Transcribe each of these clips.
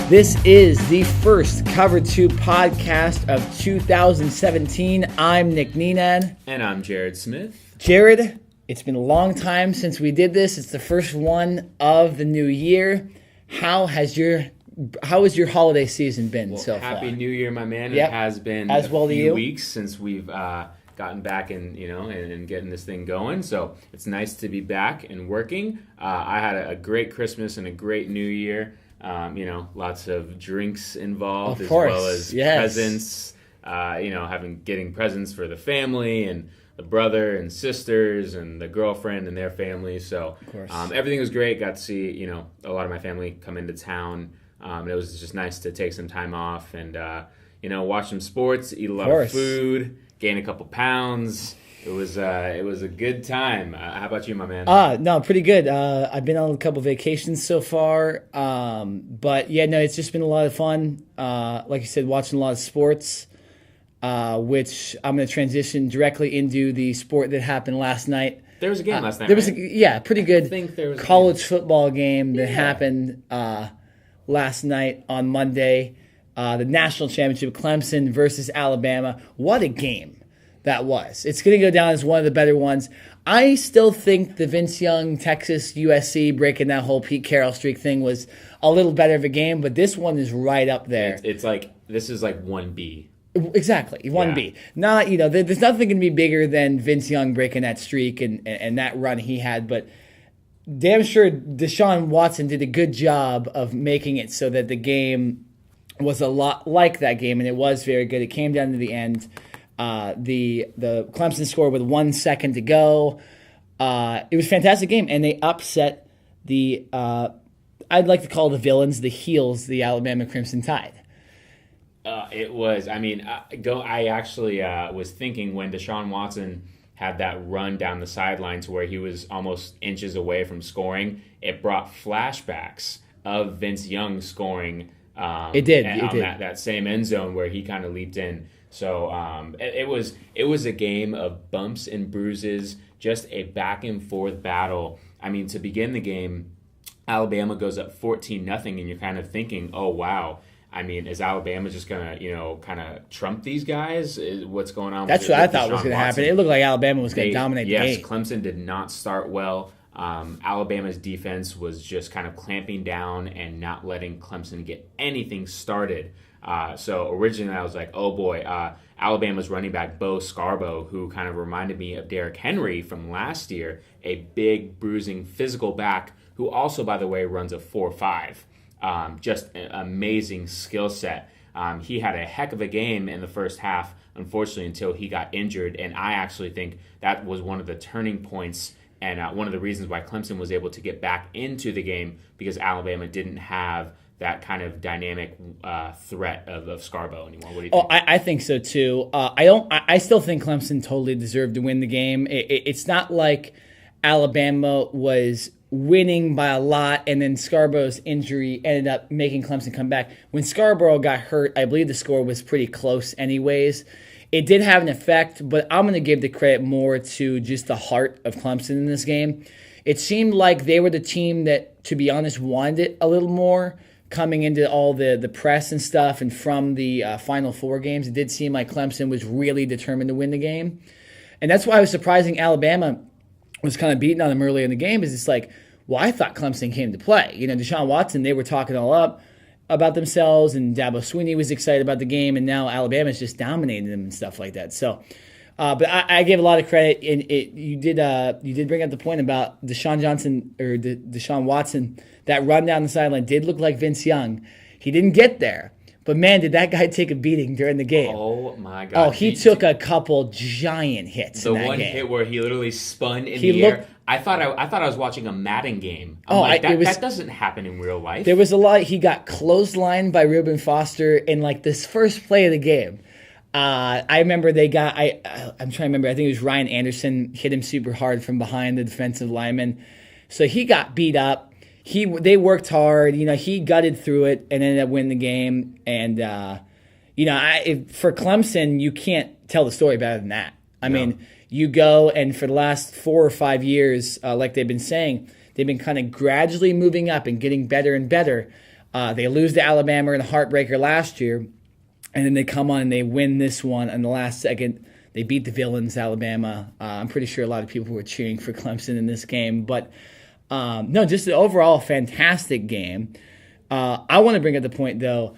This is the first Cover 2 podcast of 2017. I'm Nick Neenan. And I'm Jared Smith. Jared, it's been a long time since we did this. It's the first one of the new year. How has your holiday season been so far? Happy New Year, my man. Yep. It has been a few weeks since we've gotten back and getting this thing going. So it's nice to be back and working. I had a great Christmas and a great New Year. Lots of drinks involved, of course, as well as presents. Getting presents for the family and the brother and sisters and the girlfriend and their family. So everything was great. Got to see a lot of my family come into town. It was just nice to take some time off and watch some sports, eat a lot of food, gain a couple pounds. It was a good time. How about you, my man? No, pretty good. I've been on a couple vacations so far, but yeah, no, it's just been a lot of fun. Like you said, watching a lot of sports, which I'm going to transition directly into the sport that happened last night. There was a game last night. There was pretty good college football game that happened last night on Monday. The national championship, Clemson versus Alabama. What a game that was. It's going to go down as one of the better ones. I still think the Vince Young, Texas, USC, breaking that whole Pete Carroll streak thing was a little better of a game, but this one is right up there. It's like, this is like 1B. Exactly, 1B. Not, there's nothing going to be bigger than Vince Young breaking that streak and that run he had, but damn sure Deshaun Watson did a good job of making it so that the game was a lot like that game, and it was very good. It came down to the end. The Clemson scored with 1 second to go. It was a fantastic game, and they upset the I'd like to call the villains, the heels, the Alabama Crimson Tide. It was. I mean, I actually was thinking when Deshaun Watson had that run down the sideline to where he was almost inches away from scoring, it brought flashbacks of Vince Young scoring. It did. That same end zone where he kind of leaped in. So it was a game of bumps and bruises, just a back and forth battle. I mean, to begin the game, Alabama goes up 14-0, and you're kind of thinking, oh wow. I mean, is Alabama just gonna kind of trump these guys? What's going on? That's what I thought was going to happen. It looked like Alabama was going to dominate the game. Yes, Clemson did not start well. Alabama's defense was just kind of clamping down and not letting Clemson get anything started. So originally I was like, oh boy, Alabama's running back Bo Scarborough, who kind of reminded me of Derrick Henry from last year, a big, bruising, physical back who also, by the way, runs a 4.5. Just an amazing skill set. He had a heck of a game in the first half, unfortunately, until he got injured, and I actually think that was one of the turning points and one of the reasons why Clemson was able to get back into the game, because Alabama didn't have that kind of dynamic threat of Scarborough anymore. What do you think? I think so too. I still think Clemson totally deserved to win the game. It's not like Alabama was winning by a lot and then Scarborough's injury ended up making Clemson come back. When Scarborough got hurt, I believe the score was pretty close anyways. It did have an effect, but I'm going to give the credit more to just the heart of Clemson in this game. It seemed like they were the team that, to be honest, wanted it a little more coming into all the press and stuff, and from the Final Four games. It did seem like Clemson was really determined to win the game. And that's why I was surprising Alabama was kind of beating on them early in the game, is it's like, well, I thought Clemson came to play. Deshaun Watson, they were talking all up about themselves, and Dabo Swinney was excited about the game, and now Alabama's just dominating them and stuff like that. So, but I gave a lot of credit, and you did bring up the point about Deshaun Watson. That run down the sideline did look like Vince Young. He didn't get there, but man, did that guy take a beating during the game. Oh my God. Oh, he took a couple giant hits in that game. The one hit where he literally spun in the air. I thought I was watching a Madden game. That doesn't happen in real life. There was a lot. He got clotheslined by Reuben Foster in like this first play of the game. I remember I'm trying to remember. I think it was Ryan Anderson hit him super hard from behind the defensive lineman. So he got beat up. They worked hard. He gutted through it and ended up winning the game. And for Clemson, you can't tell the story better than that. I mean, you go and for the last 4 or 5 years, like they've been saying, they've been kind of gradually moving up and getting better and better. They lose to Alabama in a heartbreaker last year, and then they come on and they win this one in the last second. They beat the villains, Alabama. I'm pretty sure a lot of people were cheering for Clemson in this game. But no, just an overall fantastic game. I want to bring up the point, though.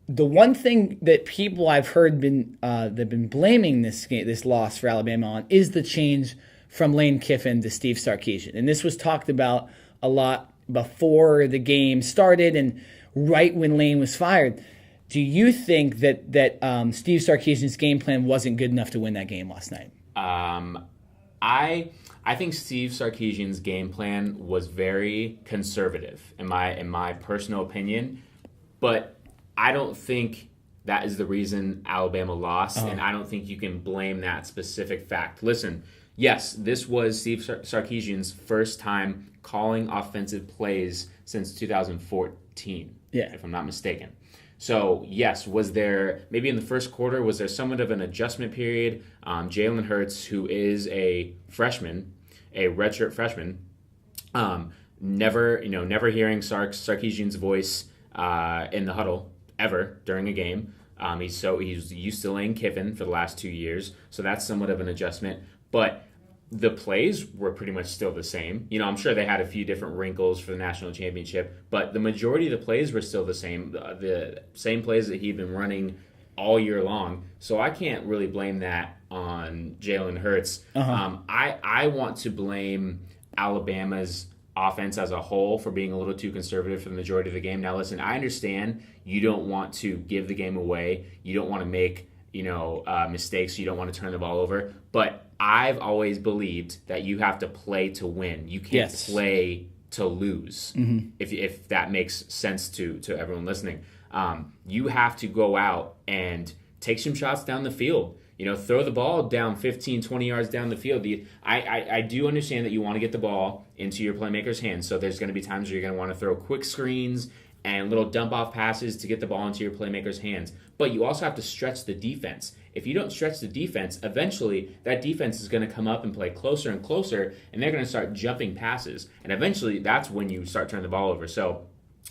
The one thing that people I've heard they've been blaming this loss for Alabama on is the change from Lane Kiffin to Steve Sarkisian. And this was talked about a lot before the game started and right when Lane was fired. Do you think that Steve Sarkisian's game plan wasn't good enough to win that game last night? I think Steve Sarkisian's game plan was very conservative in my personal opinion, but I don't think that is the reason Alabama lost, and I don't think you can blame that specific fact. Listen, yes, this was Steve Sarkisian's first time calling offensive plays since 2014, if I'm not mistaken. So, yes, was there, maybe in the first quarter, was there somewhat of an adjustment period? Jalen Hurts, who is a freshman, a redshirt freshman, never hearing Sarkisian's voice in the huddle ever during a game. He's used to Lane Kiffin for the last 2 years, so that's somewhat of an adjustment. But the plays were pretty much still the same. I'm sure they had a few different wrinkles for the national championship, but the majority of the plays were still the same plays that he'd been running all year long. So I can't really blame that on Jalen Hurts. I want to blame Alabama's offense as a whole for being a little too conservative for the majority of the game. Now, listen, I understand you don't want to give the game away. You don't want to make mistakes. You don't want to turn the ball over. But I've always believed that you have to play to win. You can't play to lose, if that makes sense to everyone listening. You have to go out and take some shots down the field. Throw the ball down 15, 20 yards down the field. I do understand that you want to get the ball into your playmaker's hands, so there's going to be times where you're going to want to throw quick screens and little dump-off passes to get the ball into your playmaker's hands. But you also have to stretch the defense. If you don't stretch the defense, eventually that defense is going to come up and play closer and closer, and they're going to start jumping passes. And eventually that's when you start turning the ball over. So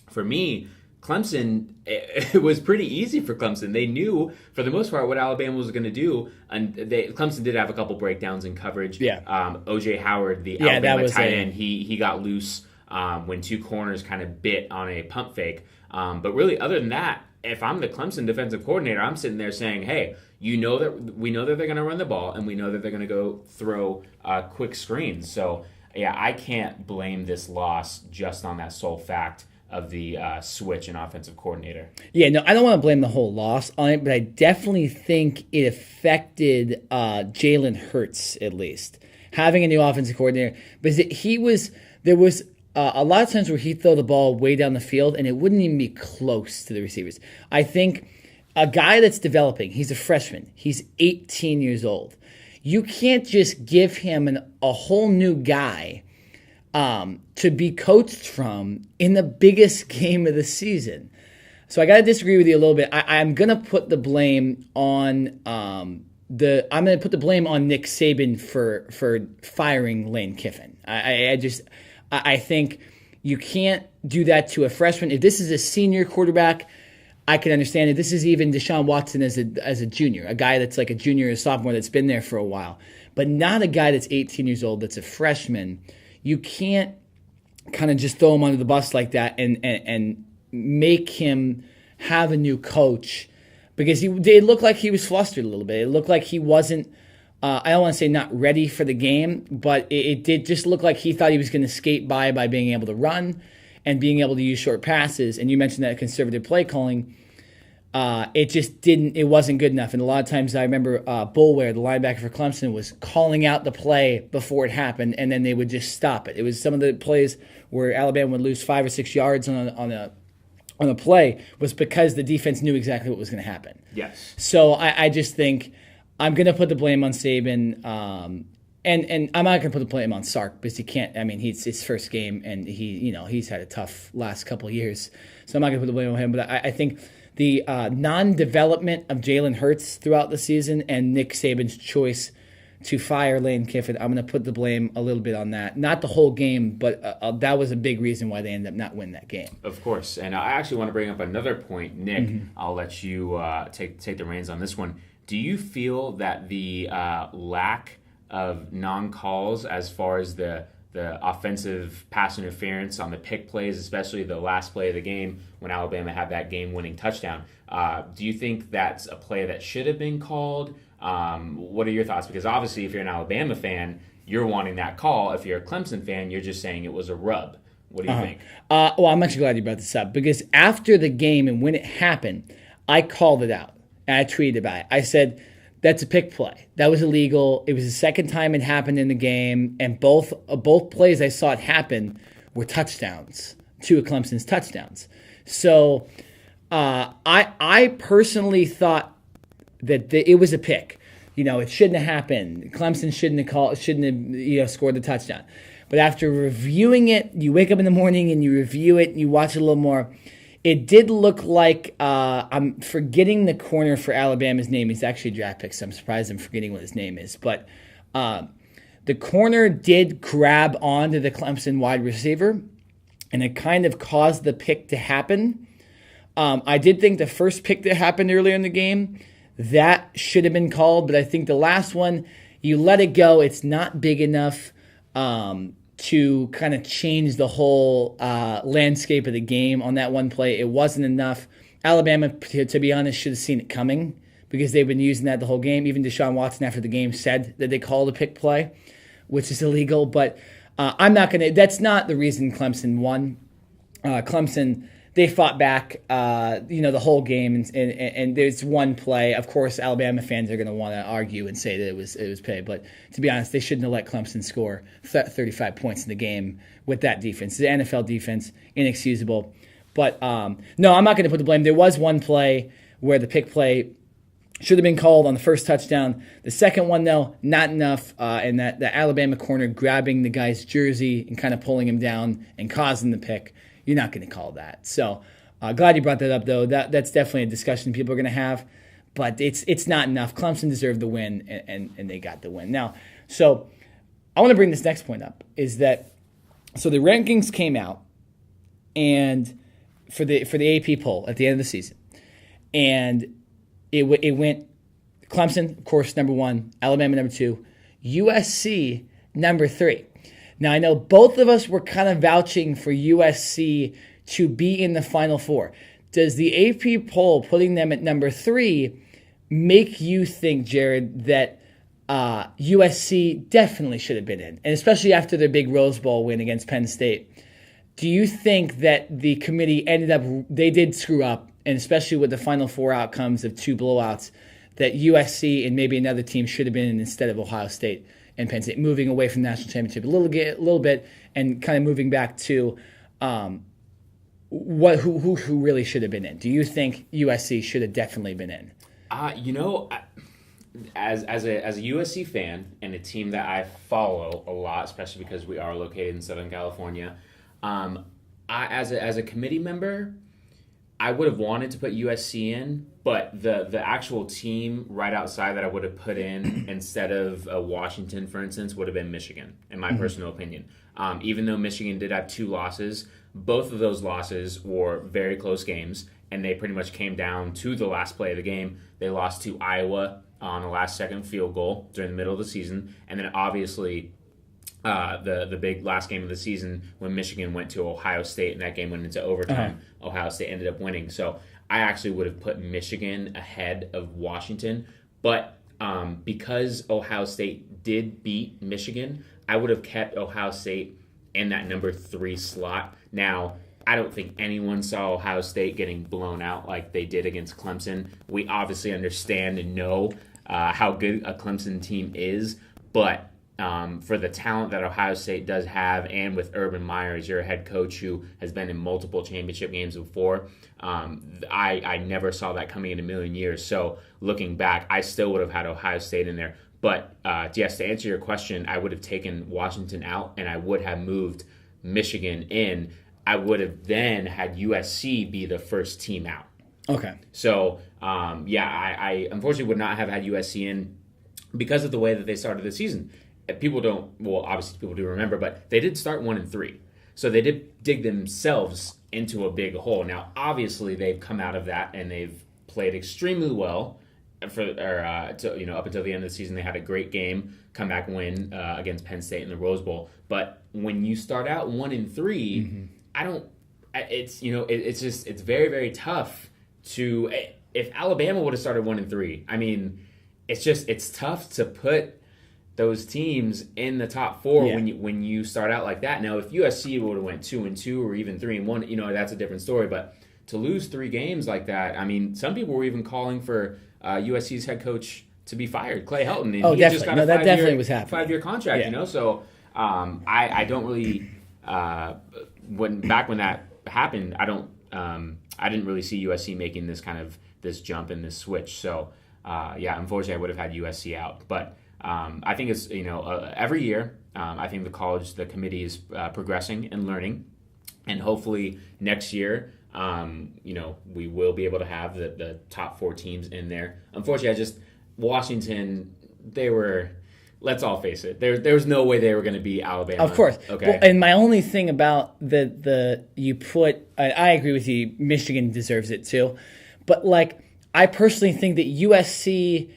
for me, Clemson, it was pretty easy for Clemson. They knew, for the most part, what Alabama was going to do, and Clemson did have a couple breakdowns in coverage. O.J. Howard, the Alabama tight end, he got loose when two corners kind of bit on a pump fake. But really, other than that, if I'm the Clemson defensive coordinator, I'm sitting there saying, hey, we know that they're going to run the ball, and we know that they're going to go throw quick screens. So, yeah, I can't blame this loss just on that sole fact of the switch in offensive coordinator. Yeah, no, I don't want to blame the whole loss on it, but I definitely think it affected Jalen Hurts, at least, having a new offensive coordinator. Because there was a lot of times where he'd throw the ball way down the field, and it wouldn't even be close to the receivers. I think a guy that's developing, he's a freshman, he's 18 years old. You can't just give him a whole new guy to be coached from in the biggest game of the season. So I got to disagree with you a little bit. I'm going to put the blame on Nick Saban for firing Lane Kiffin. I think you can't do that to a freshman. If this is a senior quarterback, I can understand it. This is even Deshaun Watson as a junior, a guy that's like a junior or sophomore that's been there for a while, but not a guy that's 18 years old that's a freshman. You can't kind of just throw him under the bus like that and make him have a new coach, because it looked like he was flustered a little bit. It looked like he wasn't, I don't want to say not ready for the game, but it did just look like he thought he was going to skate by being able to run and being able to use short passes. And you mentioned that conservative play calling. It wasn't good enough. And a lot of times I remember Bullware, the linebacker for Clemson, was calling out the play before it happened, and then they would just stop it. It was some of the plays where Alabama would lose 5 or 6 yards on a play was because the defense knew exactly what was going to happen. Yes. So I just think I'm going to put the blame on Saban, and I'm not going to put the blame on Sark because he can't. I mean, it's his first game, and he's had a tough last couple of years. So I'm not going to put the blame on him. But I think the non-development of Jalen Hurts throughout the season and Nick Saban's choice to fire Lane Kiffin. I'm going to put the blame a little bit on that. Not the whole game, but that was a big reason why they ended up not winning that game. Of course. And I actually want to bring up another point. Nick, I'll let you take the reins on this one. Do you feel that the lack of non-calls as far as the offensive pass interference on the pick plays, especially the last play of the game when Alabama had that game-winning touchdown, do you think that's a play that should have been called? What are your thoughts? Because obviously if you're an Alabama fan, you're wanting that call. If you're a Clemson fan, you're just saying it was a rub. What do you think? Well, I'm actually glad you brought this up because after the game and when it happened, I called it out and I tweeted about it. I said, that's a pick play. That was illegal. It was the second time it happened in the game, and both plays I saw it happen were touchdowns, two of Clemson's touchdowns. So I personally thought that it was a pick. It shouldn't have happened. Clemson shouldn't have scored the touchdown. But after reviewing it, you wake up in the morning and you review it and you watch it a little more. It did look like I'm forgetting the corner for Alabama's name. He's actually a draft pick, so I'm surprised I'm forgetting what his name is. But the corner did grab onto the Clemson wide receiver, and it kind of caused the pick to happen. I did think the first pick that happened earlier in the game, that should have been called. But I think the last one, you let it go. It's not big enough to kind of change the whole landscape of the game on that one play. It wasn't enough. Alabama, to be honest, should have seen it coming because they've been using that the whole game. Even Deshaun Watson after the game said that they called a pick play, which is illegal. But I'm not going to – that's not the reason Clemson won. Clemson, they fought back, the whole game, and there's one play. Of course, Alabama fans are going to want to argue and say that it was pay, but to be honest, they shouldn't have let Clemson score 35 points in the game with that defense. The NFL defense, inexcusable. But no, I'm not going to put the blame. There was one play where the pick play should have been called on the first touchdown. The second one, though, not enough, and that the Alabama corner grabbing the guy's jersey and kind of pulling him down and causing the pick. You're not going to call that. So glad you brought that up, though. That's definitely a discussion people are going to have. But it's not enough. Clemson deserved the win, and they got the win. Now, so I want to bring this next point up, is that so the rankings came out and for the AP poll at the end of the season. And it went Clemson, of course, number 1, Alabama, number 2, USC, number 3. Now, I know both of us were kind of vouching for USC to be in the Final Four. Does the AP poll putting them at number 3 make you think, Jared, that USC definitely should have been in? And especially after their big Rose Bowl win against Penn State. Do you think that the committee they did screw up, and especially with the Final Four outcomes of 2 blowouts, that USC and maybe another team should have been in instead of Ohio State and Penn State, moving away from the national championship a little bit, and kind of moving back to who really should have been in? Do you think USC should have definitely been in? As a USC fan and a team that I follow a lot, especially because we are located in Southern California, as a committee member, I would have wanted to put USC in, but the actual team right outside that I would have put in instead of Washington, for instance, would have been Michigan, in my personal opinion. Even though Michigan did have 2 losses, both of those losses were very close games, and they pretty much came down to the last play of the game. They lost to Iowa on a last-second field goal during the middle of the season, and then obviously the big last game of the season when Michigan went to Ohio State and that game went into overtime. Ohio State ended up winning. So I actually would have put Michigan ahead of Washington. But because Ohio State did beat Michigan, I would have kept Ohio State in that number 3 slot. Now, I don't think anyone saw Ohio State getting blown out like they did against Clemson. We obviously understand and know how good a Clemson team is, but for the talent that Ohio State does have, and with Urban Meyer as your head coach who has been in multiple championship games before, I never saw that coming in a million years. So looking back, I still would have had Ohio State in there. But yes, to answer your question, I would have taken Washington out and I would have moved Michigan in. I would have then had USC be the first team out. Okay. So, I unfortunately would not have had USC in. because of the way that they started the season. People don't, well, obviously people do remember, but they did start 1-3. So they did dig themselves into a big hole. Now, obviously, they've come out of that and they've played extremely well up until the end of the season. They had a great game, comeback win against Penn State in the Rose Bowl. But when you start out 1-3, it's very, very tough to. If Alabama would have started 1-3, I mean, it's tough to put those teams in the top four when you start out like that. Now, if USC would have went 2-2 or even 3-1, that's a different story. But to lose 3 games like that, I mean, some people were even calling for USC's head coach to be fired, Clay Helton. And oh, he definitely. Just got no, a that definitely was happening. 5-year contract, So I don't really when that happened, I didn't really see USC making this jump and this switch. So unfortunately, I would have had USC out, but. I think it's, every year, I think the committee is progressing and learning. And hopefully next year, we will be able to have the top 4 teams in there. Unfortunately, Washington, let's all face it, there was no way they were going to beat Alabama. Of course. Okay. Well, and my only thing about I agree with you, Michigan deserves it too. But I personally think that USC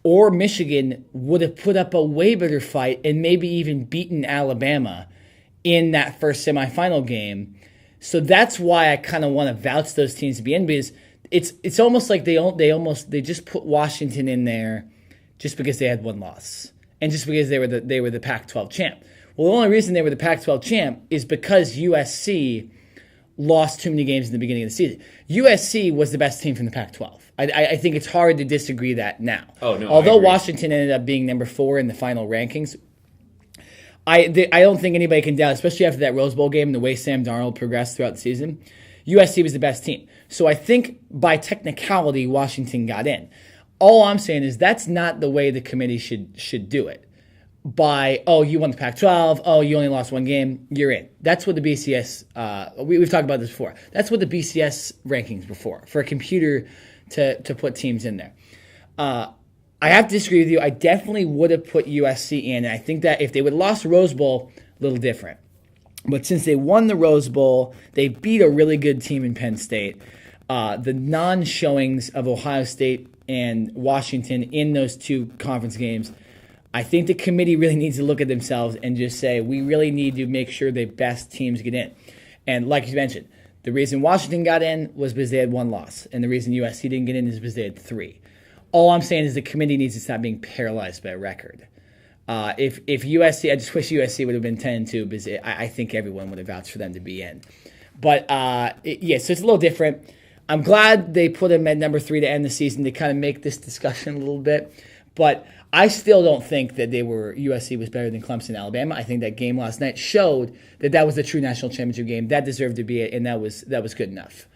or Michigan would have put up a way better fight and maybe even beaten Alabama in that first semifinal game. So that's why I kind of want to vouch those teams to be in, because it's almost like they just put Washington in there just because they had one loss and just because they were the Pac-12 champ. Well, the only reason they were the Pac-12 champ is because USC lost too many games in the beginning of the season. USC was the best team from the Pac-12. I think it's hard to disagree that now. Oh, no, although Washington ended up being number 4 in the final rankings, I don't think anybody can doubt, especially after that Rose Bowl game and the way Sam Darnold progressed throughout the season, USC was the best team. So I think by technicality, Washington got in. All I'm saying is that's not the way the committee should do it. You won the Pac-12, you only lost 1 game, you're in. That's what the BCS, we've talked about this before. That's what the BCS rankings were for a computer to put teams in there. I have to disagree with you. I definitely would have put USC in. And I think that if they would have lost the Rose Bowl, a little different. But since they won the Rose Bowl, they beat a really good team in Penn State. The non-showings of Ohio State and Washington in those 2 conference games, I think the committee really needs to look at themselves and just say, we really need to make sure the best teams get in. And like you mentioned, the reason Washington got in was because they had 1 loss. And the reason USC didn't get in is because they had 3. All I'm saying is the committee needs to stop being paralyzed by a record. If USC, I just wish USC would have been 10-2 because I think everyone would have vouched for them to be in. But so it's a little different. I'm glad they put them at number 3 to end the season to kind of make this discussion a little bit. But I still don't think that USC was better than Clemson and Alabama. I think that game last night showed that was the true national championship game. That deserved to be it, and that was good enough.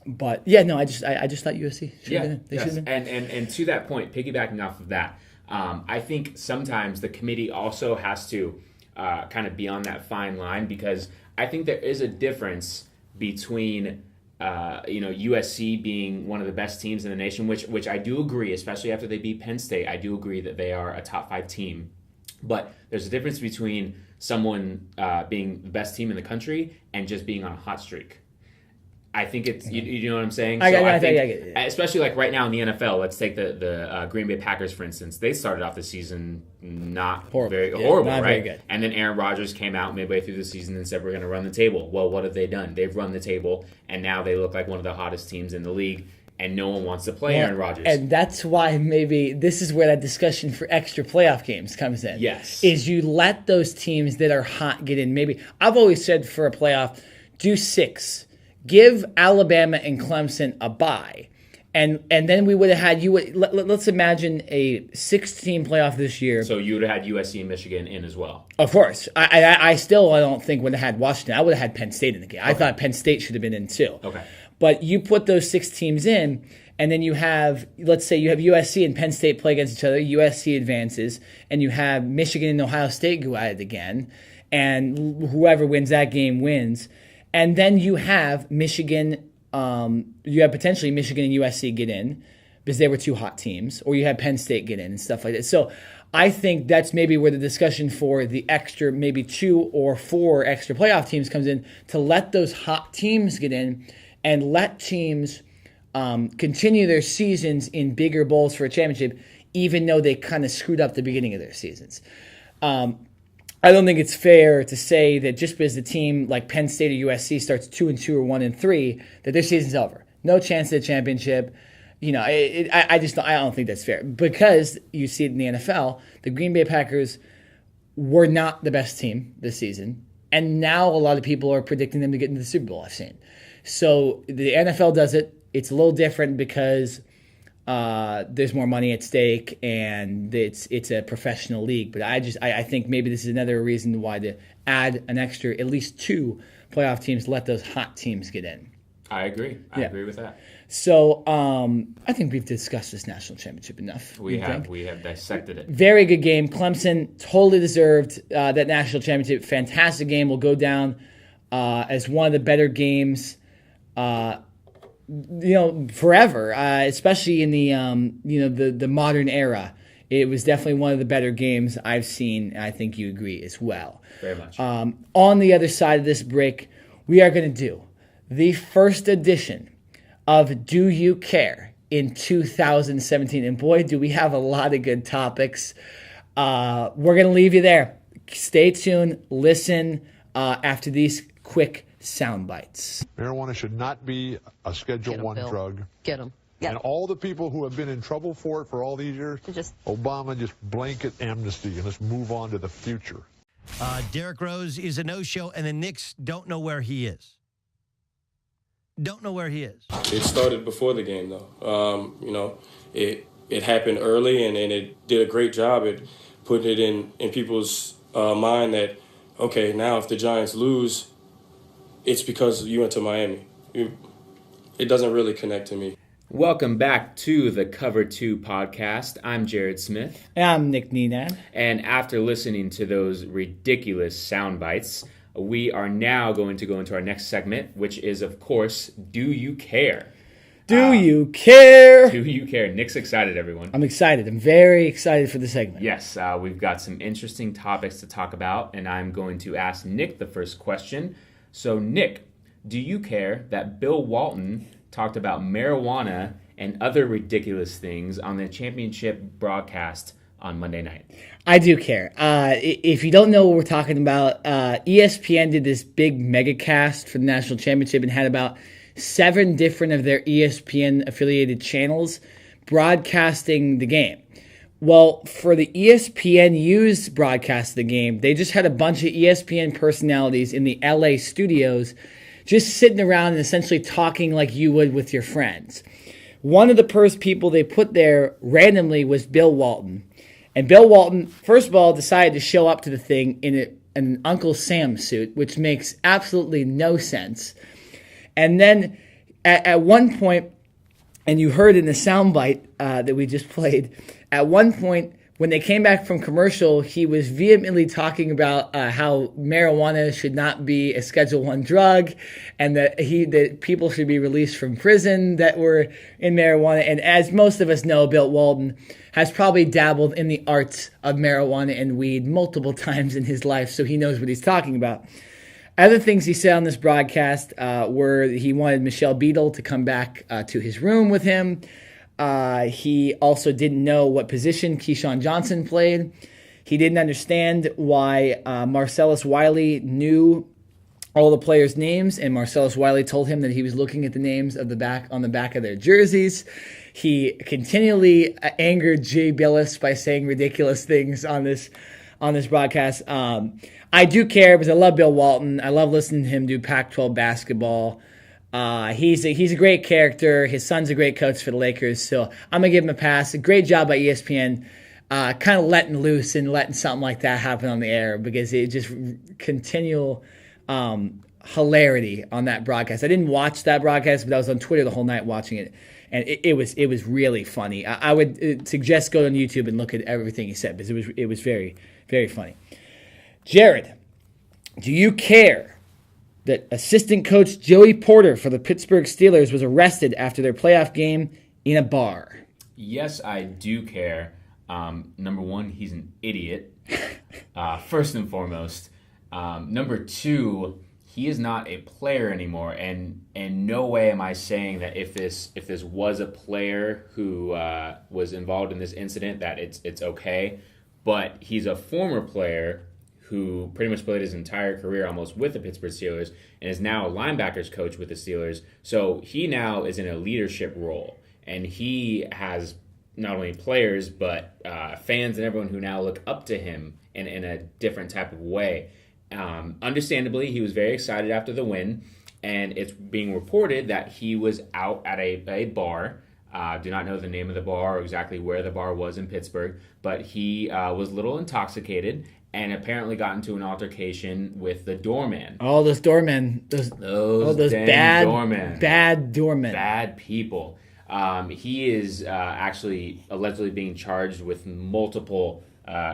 But yeah, no, I just thought USC should have been in. They should have been. And to that point, piggybacking off of that, I think sometimes the committee also has to kind of be on that fine line, because I think there is a difference between USC being one of the best teams in the nation, which I do agree, especially after they beat Penn State. I do agree that they are a top 5 team. But there's a difference between someone being the best team in the country and just being on a hot streak. I think it's, you know what I'm saying? I think, especially like right now in the NFL, let's take the Green Bay Packers, for instance. They started off the season not horrible, right? Very good. And then Aaron Rodgers came out midway through the season and said, we're going to run the table. Well, what have they done? They've run the table, and now they look like one of the hottest teams in the league, and no one wants to play Aaron Rodgers. And that's why maybe this is where that discussion for extra playoff games comes in. Yes. Is you let those teams that are hot get in. Maybe I've always said for a playoff, do 6. Give Alabama and Clemson a bye. And then we would have had let's imagine a 6-team playoff this year. So you would have had USC and Michigan in as well. Of course. I still don't think would have had Washington. I would have had Penn State in the game. Okay. I thought Penn State should have been in too. Okay. But you put those 6 teams in, and then you have, let's say you have USC and Penn State play against each other. USC advances, and you have Michigan and Ohio State go at it again, and whoever wins that game wins. And then you have Michigan, you have potentially Michigan and USC get in. because they were two hot teams, or you had Penn State get in and stuff like that. So I think that's maybe where the discussion for the extra, maybe 2 or 4 extra playoff teams comes in, to let those hot teams get in and let teams continue their seasons in bigger bowls for a championship, even though they kind of screwed up the beginning of their seasons. I don't think it's fair to say that just because the team like Penn State or USC starts 2-2 or 1-3, that their season's over. No chance at a championship. I don't think that's fair, because you see it in the NFL. The Green Bay Packers were not the best team this season, and now a lot of people are predicting them to get into the Super Bowl, I've seen. So the NFL does it. It's a little different because there's more money at stake, and it's a professional league. But I think maybe this is another reason why to add an extra, at least 2 playoff teams, let those hot teams get in. I agree. I agree with that. So I think we've discussed this national championship enough. We have dissected it. Very good game. Clemson totally deserved that national championship. Fantastic game. Will go down as one of the better games, forever. Especially in the modern era. It was definitely one of the better games I've seen. And I think you agree as well. Very much. On the other side of this break, we are going to do the first edition of Do You Care in 2017. And boy, do we have a lot of good topics. We're going to leave you there. Stay tuned. Listen after these quick sound bites. Marijuana should not be a Schedule 1 drug. Get them. And all the people who have been in trouble for it for all these years, Obama just blanket amnesty, and let's move on to the future. Derrick Rose is a no-show, and the Knicks don't know where he is. Don't know where he is. It started before the game, though. It happened early, and it did a great job at putting it in people's mind that, okay, now if the Giants lose, it's because you went to Miami. It doesn't really connect to me. Welcome back to the Cover 2 podcast. I'm Jared Smith. And I'm Nick Nenad. And after listening to those ridiculous sound bites, we are now going to go into our next segment, which is, of course, Do You Care? Do you care? Do you care? Nick's excited, everyone. I'm excited. I'm very excited for the segment. Yes, we've got some interesting topics to talk about, and I'm going to ask Nick the first question. So, Nick, do you care that Bill Walton talked about marijuana and other ridiculous things on the championship broadcast on Monday night? I do care. If you don't know what we're talking about, ESPN did this big mega cast for the national championship and had about 7 different of their ESPN affiliated channels broadcasting the game. Well, for the ESPN-used broadcast of the game, they just had a bunch of ESPN personalities in the LA studios just sitting around and essentially talking like you would with your friends. One of the first people they put there randomly was Bill Walton. And Bill Walton, first of all, decided to show up to the thing in an Uncle Sam suit, which makes absolutely no sense. And then at one point, and you heard in the soundbite that we just played, at one point, when they came back from commercial, he was vehemently talking about how marijuana should not be a Schedule 1 drug, and that people should be released from prison that were in marijuana. And as most of us know, Bill Walton has probably dabbled in the arts of marijuana and weed multiple times in his life, so he knows what he's talking about. Other things he said on this broadcast were he wanted Michelle Beadle to come back to his room with him. He also didn't know what position Keyshawn Johnson played. He didn't understand why Marcellus Wiley knew all the players' names, and Marcellus Wiley told him that he was looking at the names on the back of their jerseys. He continually angered Jay Billis by saying ridiculous things on this broadcast. I do care because I love Bill Walton. I love listening to him do Pac-12 basketball. He's a great character. His son's a great coach for the Lakers, so I'm going to give him a pass. A great job by ESPN kind of letting loose and letting something like that happen on the air, because it just continual hilarity on that broadcast. I didn't watch that broadcast, but I was on Twitter the whole night watching it, and it was really funny. I would suggest go on YouTube and look at everything he said, because it was very, very funny. Jared, do you care that assistant coach Joey Porter for the Pittsburgh Steelers was arrested after their playoff game in a bar? Yes, I do care. Number one, he's an idiot. First and foremost. Number two, he is not a player anymore, and no way am I saying that if this was a player who was involved in this incident that it's okay. But he's a former player who pretty much played his entire career almost with the Pittsburgh Steelers and is now a linebackers coach with the Steelers. So he now is in a leadership role, and he has not only players but fans and everyone who now look up to him in a different type of way. Understandably, he was very excited after the win, and it's being reported that he was out at a bar. Do not know the name of the bar or exactly where the bar was in Pittsburgh, but he was a little intoxicated and apparently got into an altercation with the doorman. Oh, those doormen. Those bad doormen. Bad doormen. Bad people. He is actually allegedly being charged with multiple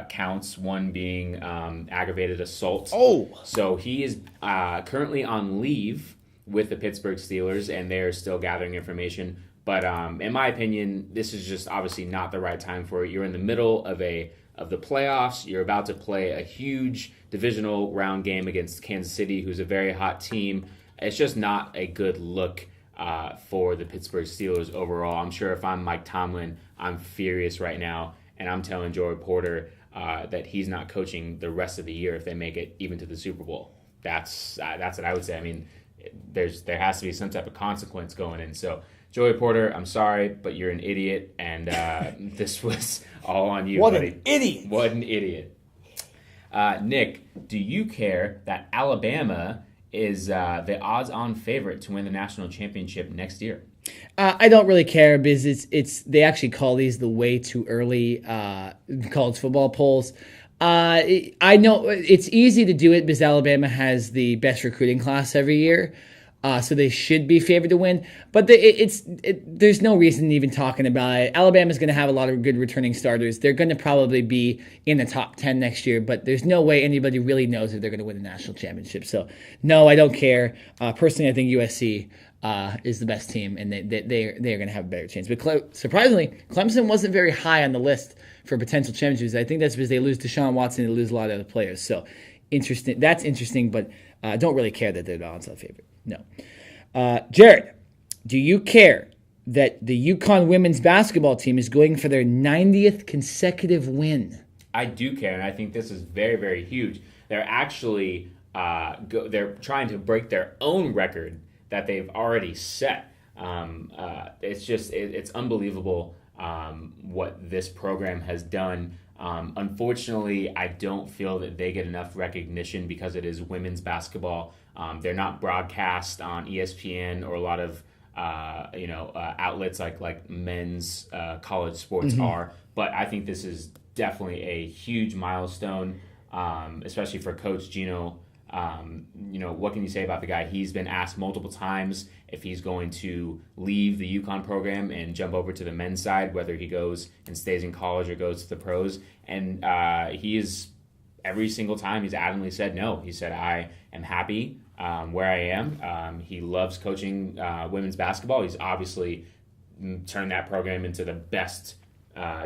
counts, one being aggravated assault. Oh! So he is currently on leave with the Pittsburgh Steelers, and they're still gathering information. But in my opinion, this is just obviously not the right time for it. You're in the middle of the playoffs. You're about to play a huge divisional round game against Kansas City, who's a very hot team. It's just not a good look for the Pittsburgh Steelers overall. I'm sure if I'm Mike Tomlin, I'm furious right now, and I'm telling Joey Porter that he's not coaching the rest of the year if they make it even to the Super Bowl. That's what I would say. I mean, there has to be some type of consequence going in. So, Joey Porter, I'm sorry, but you're an idiot, and this was all on you, What buddy. An idiot! What an idiot. Nick, do you care that Alabama is the odds-on favorite to win the national championship next year? I don't really care because it's they actually call these the way too early college football polls. I know it's easy to do it because Alabama has the best recruiting class every year. So they should be favored to win. But there's no reason even talking about it. Alabama's going to have a lot of good returning starters. They're going to probably be in the top 10 next year, but there's no way anybody really knows if they're going to win the national championship. So, no, I don't care. Personally, I think USC is the best team, and they are going to have a better chance. But surprisingly, Clemson wasn't very high on the list for potential championships. I think that's because they lose Deshaun Watson and they lose a lot of other players. So, interesting. That's interesting, but I don't really care that they're the odds-on favorite. No. Jared, do you care that the UConn women's basketball team is going for their 90th consecutive win? I do care, and I think this is very, very huge. They're actually they're trying to break their own record that they've already set. It's unbelievable what this program has done. Unfortunately, I don't feel that they get enough recognition because it is women's basketball. They're not broadcast on ESPN or a lot of outlets like men's college sports are. But I think this is definitely a huge milestone, especially for Coach Gino. What can you say about the guy? He's been asked multiple times if he's going to leave the UConn program and jump over to the men's side, whether he goes and stays in college or goes to the pros. And he is, every single time, he's adamantly said no. He said, I am happy where I am. He loves coaching women's basketball. He's obviously turned that program into the best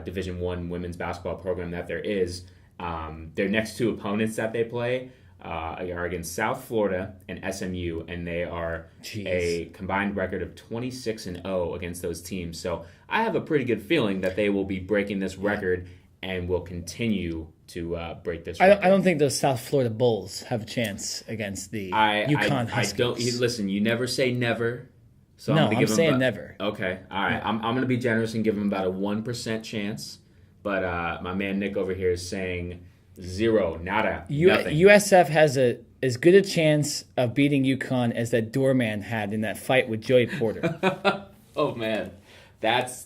Division I women's basketball program that there is. Their next two opponents that they play are against South Florida and SMU, and they are a combined record of 26-0 against those teams. So I have a pretty good feeling that they will be breaking this record and will continue to break this record. I don't think those South Florida Bulls have a chance against the UConn Huskies. Listen, you never say never. So no, I'm saying never. Okay, all right. I'm going to be generous and give them about a 1% chance. But my man Nick over here is saying zero, nada, nothing. USF has as good a chance of beating UConn as that doorman had in that fight with Joey Porter. Oh, man.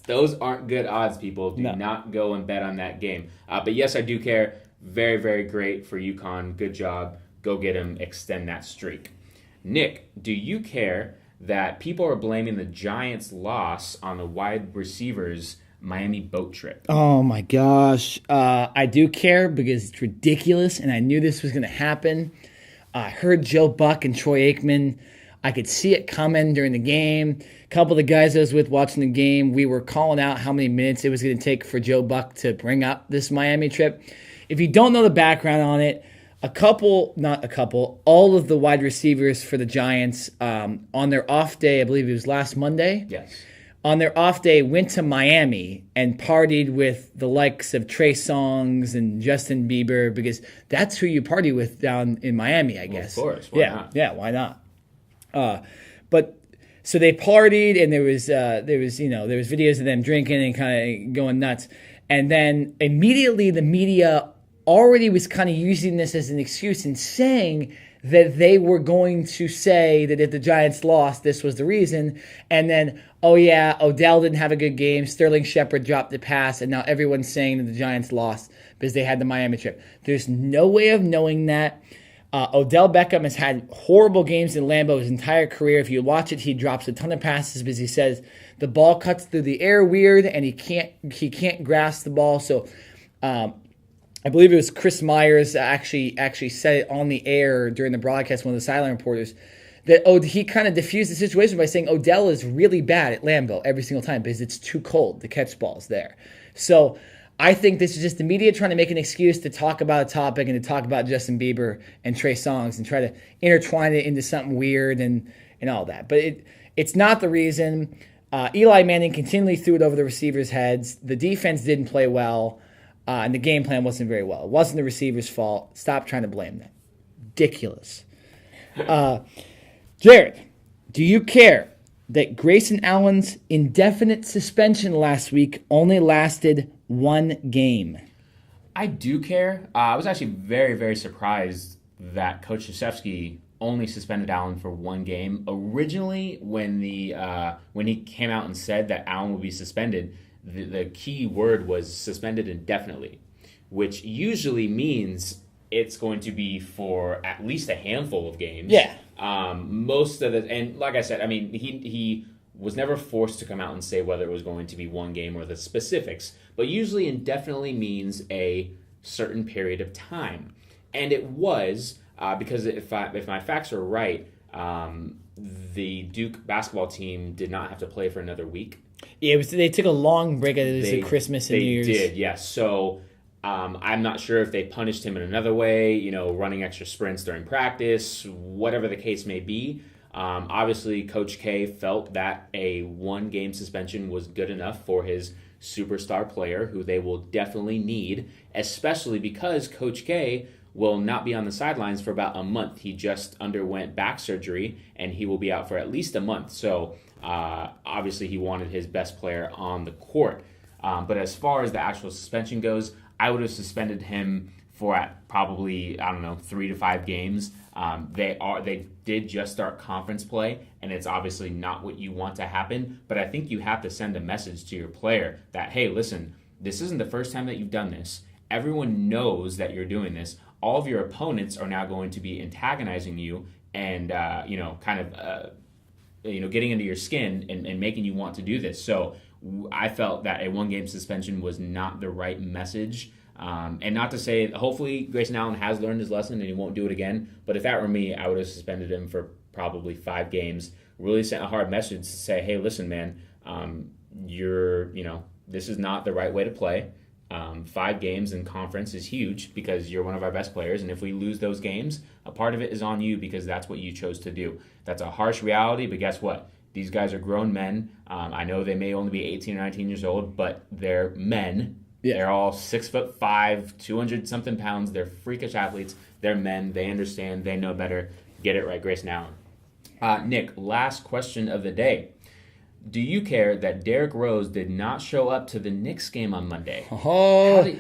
Those aren't good odds, people. Do not go and bet on that game. But yes, I do care. Very, very great for UConn. Good job. Go get him. Extend that streak. Nick, do you care that people are blaming the Giants' loss on the wide receivers' Miami boat trip? Oh, my gosh. I do care because it's ridiculous, and I knew this was going to happen. I heard Joe Buck and Troy Aikman I could see it coming during the game. A couple of the guys I was with watching the game, we were calling out how many minutes it was going to take for Joe Buck to bring up this Miami trip. If you don't know the background on it, all of the wide receivers for the Giants on their off day, I believe it was last Monday. Yes. On their off day, went to Miami and partied with the likes of Trey Songz and Justin Bieber, because that's who you party with down in Miami, I guess. Of course. Why not? Yeah, why not? But so they partied, and there was videos of them drinking and kind of going nuts, and then immediately the media already was kind of using this as an excuse and saying that they were going to say that if the Giants lost, this was the reason. And then, oh yeah, Odell didn't have a good game. Sterling Shepard dropped the pass. And now everyone's saying that the Giants lost because they had the Miami trip. There's no way of knowing that. Odell Beckham has had horrible games in Lambeau his entire career. If you watch it, he drops a ton of passes because he says the ball cuts through the air weird and he can't grasp the ball. So, I believe it was Chris Myers actually said it on the air during the broadcast, one of the sideline reporters, that he kind of diffused the situation by saying Odell is really bad at Lambeau every single time because it's too cold to catch balls there. So I think this is just the media trying to make an excuse to talk about a topic and to talk about Justin Bieber and Trey Songz and try to intertwine it into something weird and all that. But it's not the reason. Eli Manning continually threw it over the receivers' heads. The defense didn't play well. And the game plan wasn't very well. It wasn't the receiver's fault. Stop trying to blame them. Ridiculous. Jared, do you care that Grayson Allen's indefinite suspension last week only lasted one game? I do care. I was actually very, very surprised that Coach Krzyzewski only suspended Allen for one game. Originally, when he came out and said that Allen would be suspended, the key word was suspended indefinitely, which usually means it's going to be for at least a handful of games. Yeah. Most of the, and like I said, I mean, he was never forced to come out and say whether it was going to be one game or the specifics, but usually indefinitely means a certain period of time. And it was, because if my facts are right, the Duke basketball team did not have to play for another week. Yeah, they took a long break. It was Christmas and New Year's. They did, yes. So I'm not sure if they punished him in another way, running extra sprints during practice, whatever the case may be. Obviously, Coach K felt that a one-game suspension was good enough for his superstar player, who they will definitely need, especially because Coach K will not be on the sidelines for about a month. He just underwent back surgery, and he will be out for at least a month. So obviously he wanted his best player on the court. But as far as the actual suspension goes, I would have suspended him for probably, 3 to 5 games. They did just start conference play, and it's obviously not what you want to happen. But I think you have to send a message to your player that, hey, listen, this isn't the first time that you've done this. Everyone knows that you're doing this. All of your opponents are now going to be antagonizing you and, getting into your skin and making you want to do this. So I felt that a one-game suspension was not the right message. And not to say, hopefully Grayson Allen has learned his lesson and he won't do it again. But if that were me, I would have suspended him for probably 5 games. Really sent a hard message to say, hey, listen, man, this is not the right way to play. 5 games in conference is huge because you're one of our best players. And if we lose those games, a part of it is on you because that's what you chose to do. That's a harsh reality, but guess what? These guys are grown men. I know they may only be 18 or 19 years old, but they're men. Yeah. They're all 6'5", 200-something pounds. They're freakish athletes. They're men. They understand. They know better. Get it right, Grayson Allen. Nick, last question of the day. Do you care that Derrick Rose did not show up to the Knicks game on Monday? Oh,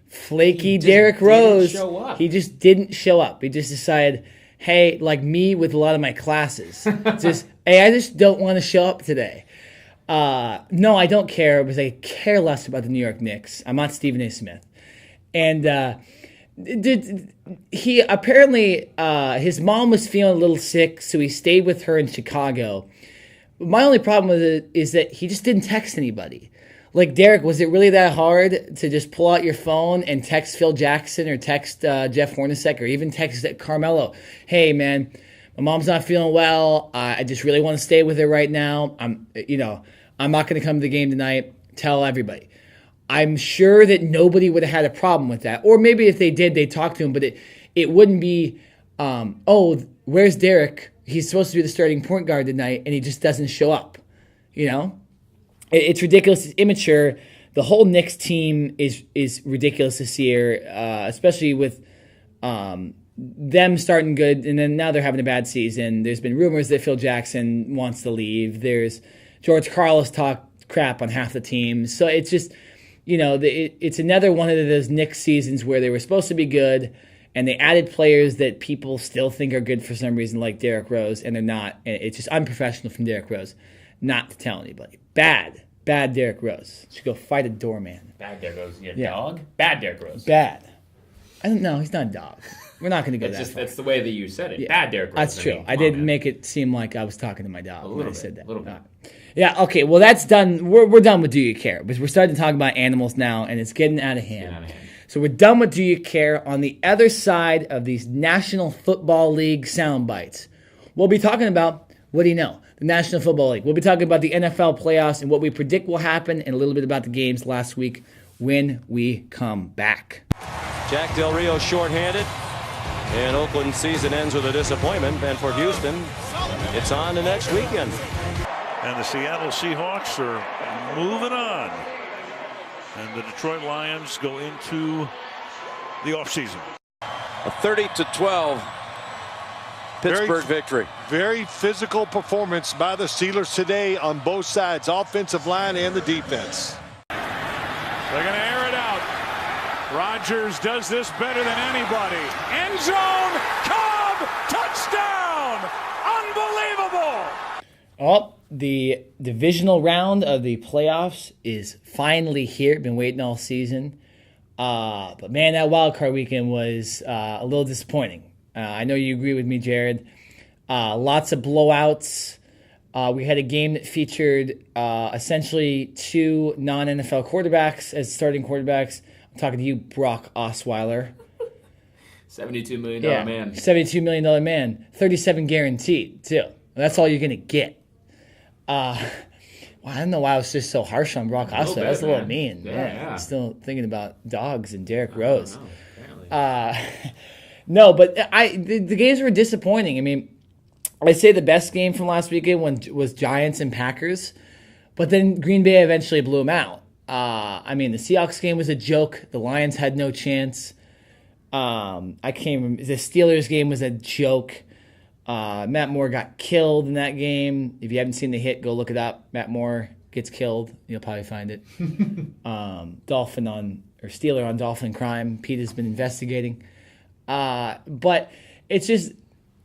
flaky Derrick Rose. He just didn't show up. He just decided, hey, like me with a lot of my classes, hey, I just don't want to show up today. No, I don't care because I care less about the New York Knicks. I'm not Stephen A. Smith. And he apparently, his mom was feeling a little sick, so he stayed with her in Chicago. My only problem with it is that he just didn't text anybody. Like, Derek, was it really that hard to just pull out your phone and text Phil Jackson or text Jeff Hornacek or even text Carmelo? Hey, man, My mom's not feeling well. I just really want to stay with her right now. I'm not going to come to the game tonight. Tell everybody. I'm sure that nobody would have had a problem with that. Or maybe if they did, they'd talk to him. But it wouldn't be, where's Derek? He's supposed to be the starting point guard tonight, and he just doesn't show up. It's ridiculous. It's immature. The whole Knicks team is ridiculous this year, especially with them starting good, and then now they're having a bad season. There's been rumors that Phil Jackson wants to leave. There's George Carlos talked crap on half the team. So it's just, it's another one of those Knicks seasons where they were supposed to be good, and they added players that people still think are good for some reason, like Derrick Rose, and they're not. And it's just unprofessional from Derrick Rose not to tell anybody. Bad Derrick Rose. Should go fight a doorman. Bad Derrick Rose. You're a dog? Bad Derrick Rose. Bad. I don't know. He's not a dog. We're not going to go that far. That's the way that you said it. Yeah. Bad Derrick Rose. That's true. I did make it seem like I was talking to my dog when I said that. A little bit. Yeah, okay. Well, that's done. We're done with Do You Care? Because we're starting to talk about animals now, and it's getting out of hand. So we're done with Do You Care? On the other side of these National Football League sound bites, we'll be talking about, what do you know? The National Football League. We'll be talking about the NFL playoffs and what we predict will happen, and a little bit about the games last week when we come back. Jack Del Rio shorthanded, and Oakland's season ends with a disappointment. And for Houston, it's on the next weekend. And the Seattle Seahawks are moving on. And the Detroit Lions go into the offseason. A 30-12 Pittsburgh victory. Very physical performance by the Steelers today on both sides, offensive line and the defense. They're going to air it out. Rodgers does this better than anybody. End zone, Cobb, touchdown! Unbelievable! Oh, the divisional round of the playoffs is finally here. Been waiting all season. But man, that wild card weekend was a little disappointing. I know you agree with me, Jared. Lots of blowouts. We had a game that featured essentially two non-NFL quarterbacks as starting quarterbacks. I'm talking to you, Brock Osweiler. $72 million man. $72 million man. 37 guaranteed, too. That's all you're going to get. Well, I don't know why I was just so harsh on Brock Osweiler. That was a little mean. Yeah. I'm still thinking about dogs and Derrick Rose. No, but the games were disappointing. I mean, I'd say the best game from last weekend was Giants and Packers, but then Green Bay eventually blew them out. The Seahawks game was a joke. The Lions had no chance. The Steelers game was a joke. Matt Moore got killed in that game. If you haven't seen the hit, go look it up. Matt Moore gets killed. You'll probably find it. Steeler on Dolphin crime. Pete has been investigating. But it's just,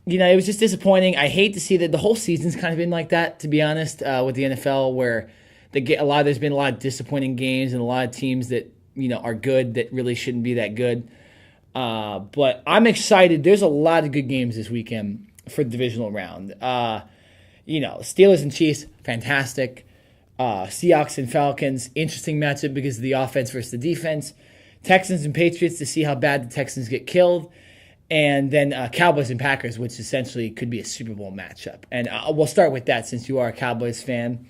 it was just disappointing. I hate to see that the whole season's kind of been like that, to be honest, with the NFL, where there's been a lot of disappointing games and a lot of teams that, are good that really shouldn't be that good. But I'm excited. There's a lot of good games this weekend for the divisional round. Steelers and Chiefs, fantastic. Seahawks and Falcons, interesting matchup because of the offense versus the defense. Texans and Patriots to see how bad the Texans get killed. And then Cowboys and Packers, which essentially could be a Super Bowl matchup. And we'll start with that since you are a Cowboys fan.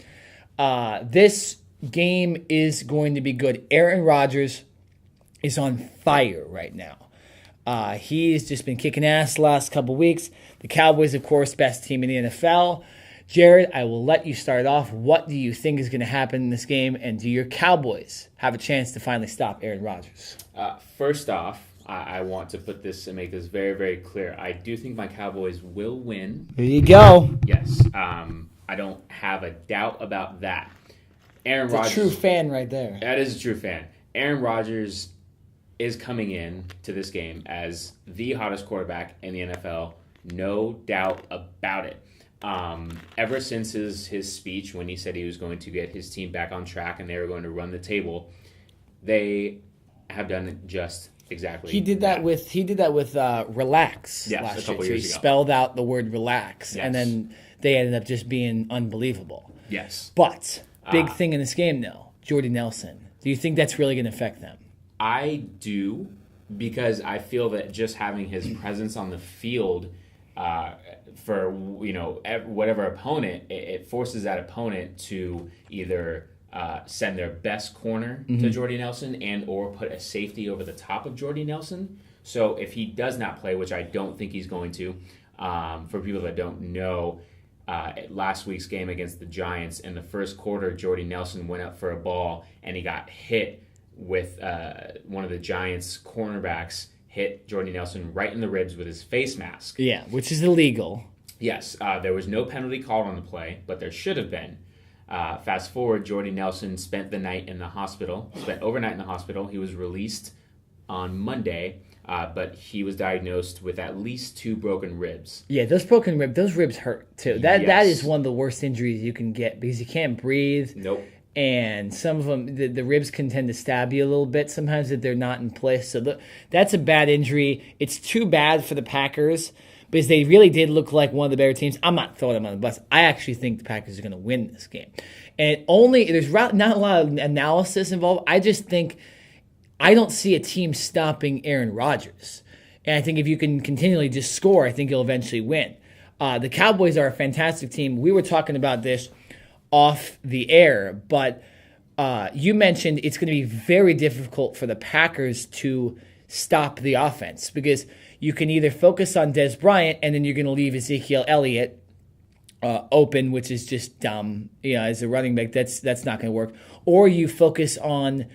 This game is going to be good. Aaron Rodgers is on fire right now. He's just been kicking ass the last couple weeks. The Cowboys, of course, best team in the NFL. Jared, I will let you start off. What do you think is going to happen in this game? And do your Cowboys have a chance to finally stop Aaron Rodgers? First off, I want to put this and make this very, very clear. I do think my Cowboys will win. There you go. Yes. I don't have a doubt about that. Aaron Rodgers. A true fan right there. That is a true fan. Aaron Rodgers is coming in to this game as the hottest quarterback in the NFL. No doubt about it. Ever since his speech when he said he was going to get his team back on track and they were going to run the table, they have done just exactly. He did that with relax last year. He spelled out the word relax, and then they ended up just being unbelievable. Yes. But big thing in this game, though, Jordy Nelson. Do you think that's really going to affect them? I do, because I feel that just having his presence on the field for whatever opponent, it forces that opponent to either send their best corner to Jordy Nelson and or put a safety over the top of Jordy Nelson. So if he does not play, which I don't think he's going to, for people that don't know, last week's game against the Giants, in the first quarter, Jordy Nelson went up for a ball and he got hit with one of the Giants' cornerbacks, hit Jordy Nelson right in the ribs with his face mask. Yeah, which is illegal. Yes, there was no penalty called on the play, but there should have been. Fast forward, Jordy Nelson spent overnight in the hospital. He was released on Monday, but he was diagnosed with at least 2 broken ribs. Yeah, those ribs hurt too. That is one of the worst injuries you can get because you can't breathe. Nope. And some of them, the ribs can tend to stab you a little bit sometimes if they're not in place. So that's a bad injury. It's too bad for the Packers because they really did look like one of the better teams. I'm not throwing them on the bus. I actually think the Packers are going to win this game. And there's not a lot of analysis involved. I just think I don't see a team stopping Aaron Rodgers. And I think if you can continually just score, I think you'll eventually win. The Cowboys are a fantastic team. We were talking about this off the air, but you mentioned it's going to be very difficult for the Packers to stop the offense because you can either focus on Dez Bryant and then you're going to leave Ezekiel Elliott open, which is just dumb. As a running back, that's not going to work. Or you focus on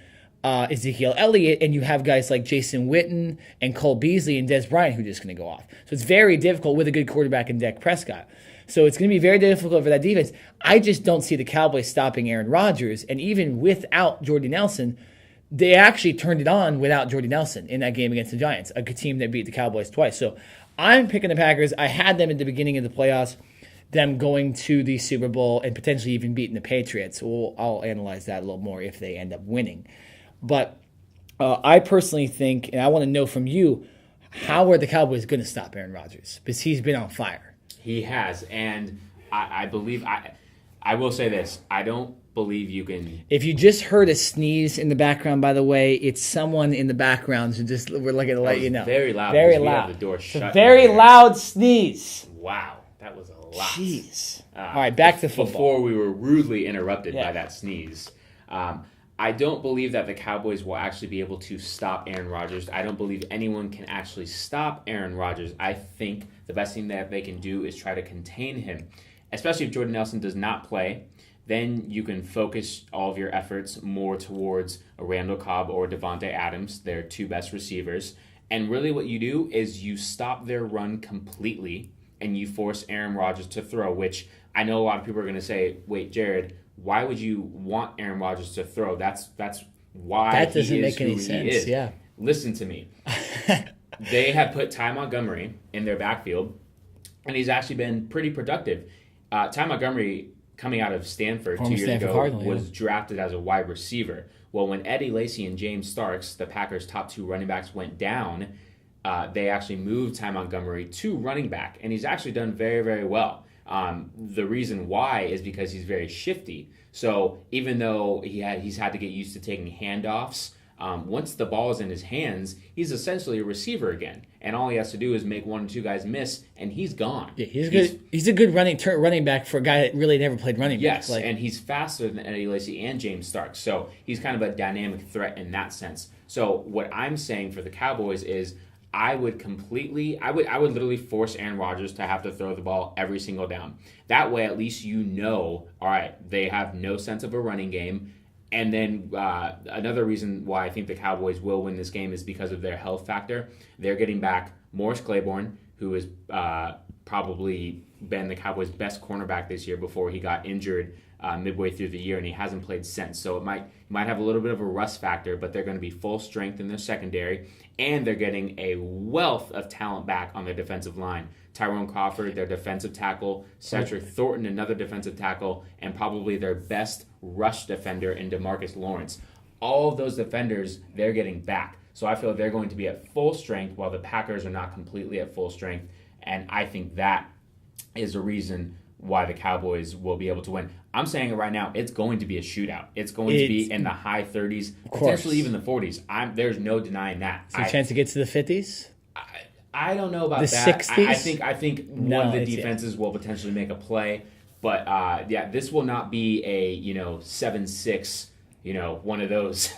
Ezekiel Elliott and you have guys like Jason Witten and Cole Beasley and Dez Bryant who are just going to go off. So it's very difficult with a good quarterback in Dak Prescott. So it's going to be very difficult for that defense. I just don't see the Cowboys stopping Aaron Rodgers. And even without Jordy Nelson, they actually turned it on without Jordy Nelson in that game against the Giants, a good team that beat the Cowboys twice. So I'm picking the Packers. I had them at the beginning of the playoffs, them going to the Super Bowl and potentially even beating the Patriots. I'll analyze that a little more if they end up winning. But I personally think, and I want to know from you, how are the Cowboys going to stop Aaron Rodgers? Because he's been on fire. He has, and I believe I will say this. I don't believe you can. If you just heard a sneeze in the background, by the way, it's someone in the background. So we're looking to let you know. Very loud. Very loud. loud. We have the door shut. It's a very loud sneeze. Wow, that was a lot. Jeez. All right, back to football. Before we were rudely interrupted by that sneeze. I don't believe that the Cowboys will actually be able to stop Aaron Rodgers. I don't believe anyone can actually stop Aaron Rodgers. I think the best thing that they can do is try to contain him, especially if Jordan Nelson does not play. Then you can focus all of your efforts more towards a Randall Cobb or Devontae Adams, their 2 best receivers. And really what you do is you stop their run completely and you force Aaron Rodgers to throw, which I know a lot of people are going to say, wait, Jared, why would you want Aaron Rodgers to throw? That's why that doesn't make any sense. Yeah. Listen to me. They have put Ty Montgomery in their backfield, and he's actually been pretty productive. Ty Montgomery, coming out of Stanford 2 years ago, was drafted as a wide receiver. Well, when Eddie Lacy and James Starks, the Packers' top 2 running backs, went down, they actually moved Ty Montgomery to running back, and he's actually done very, very well. The reason why is because he's very shifty. So even though he's had to get used to taking handoffs, once the ball is in his hands, he's essentially a receiver again. And all he has to do is make 1 or 2 guys miss, and he's gone. Yeah, he's a good running back for a guy that really never played running back. Yes, and he's faster than Eddie Lacy and James Starks. So he's kind of a dynamic threat in that sense. So what I'm saying for the Cowboys is I would literally force Aaron Rodgers to have to throw the ball every single down. That way, at least all right, they have no sense of a running game. And then another reason why I think the Cowboys will win this game is because of their health factor. They're getting back Morris Claiborne, who has probably been the Cowboys' best cornerback this year before he got injured midway through the year, and he hasn't played since. So it might have a little bit of a rust factor, but they're going to be full strength in their secondary, and they're getting a wealth of talent back on their defensive line. Tyrone Crawford, their defensive tackle, Cedric Thornton, another defensive tackle, and probably their best rush defender in DeMarcus Lawrence. All of those defenders, they're getting back. So I feel they're going to be at full strength while the Packers are not completely at full strength, and I think that is a reason why the Cowboys will be able to win. I'm saying it right now, it's going to be a shootout. It's going to be in the high 30s, potentially even the 40s. There's no denying that. Is there a chance to get to the 50s? I don't know about the that. 60s? I think one of the defenses will potentially make a play, but this will not be a 7-6, one of those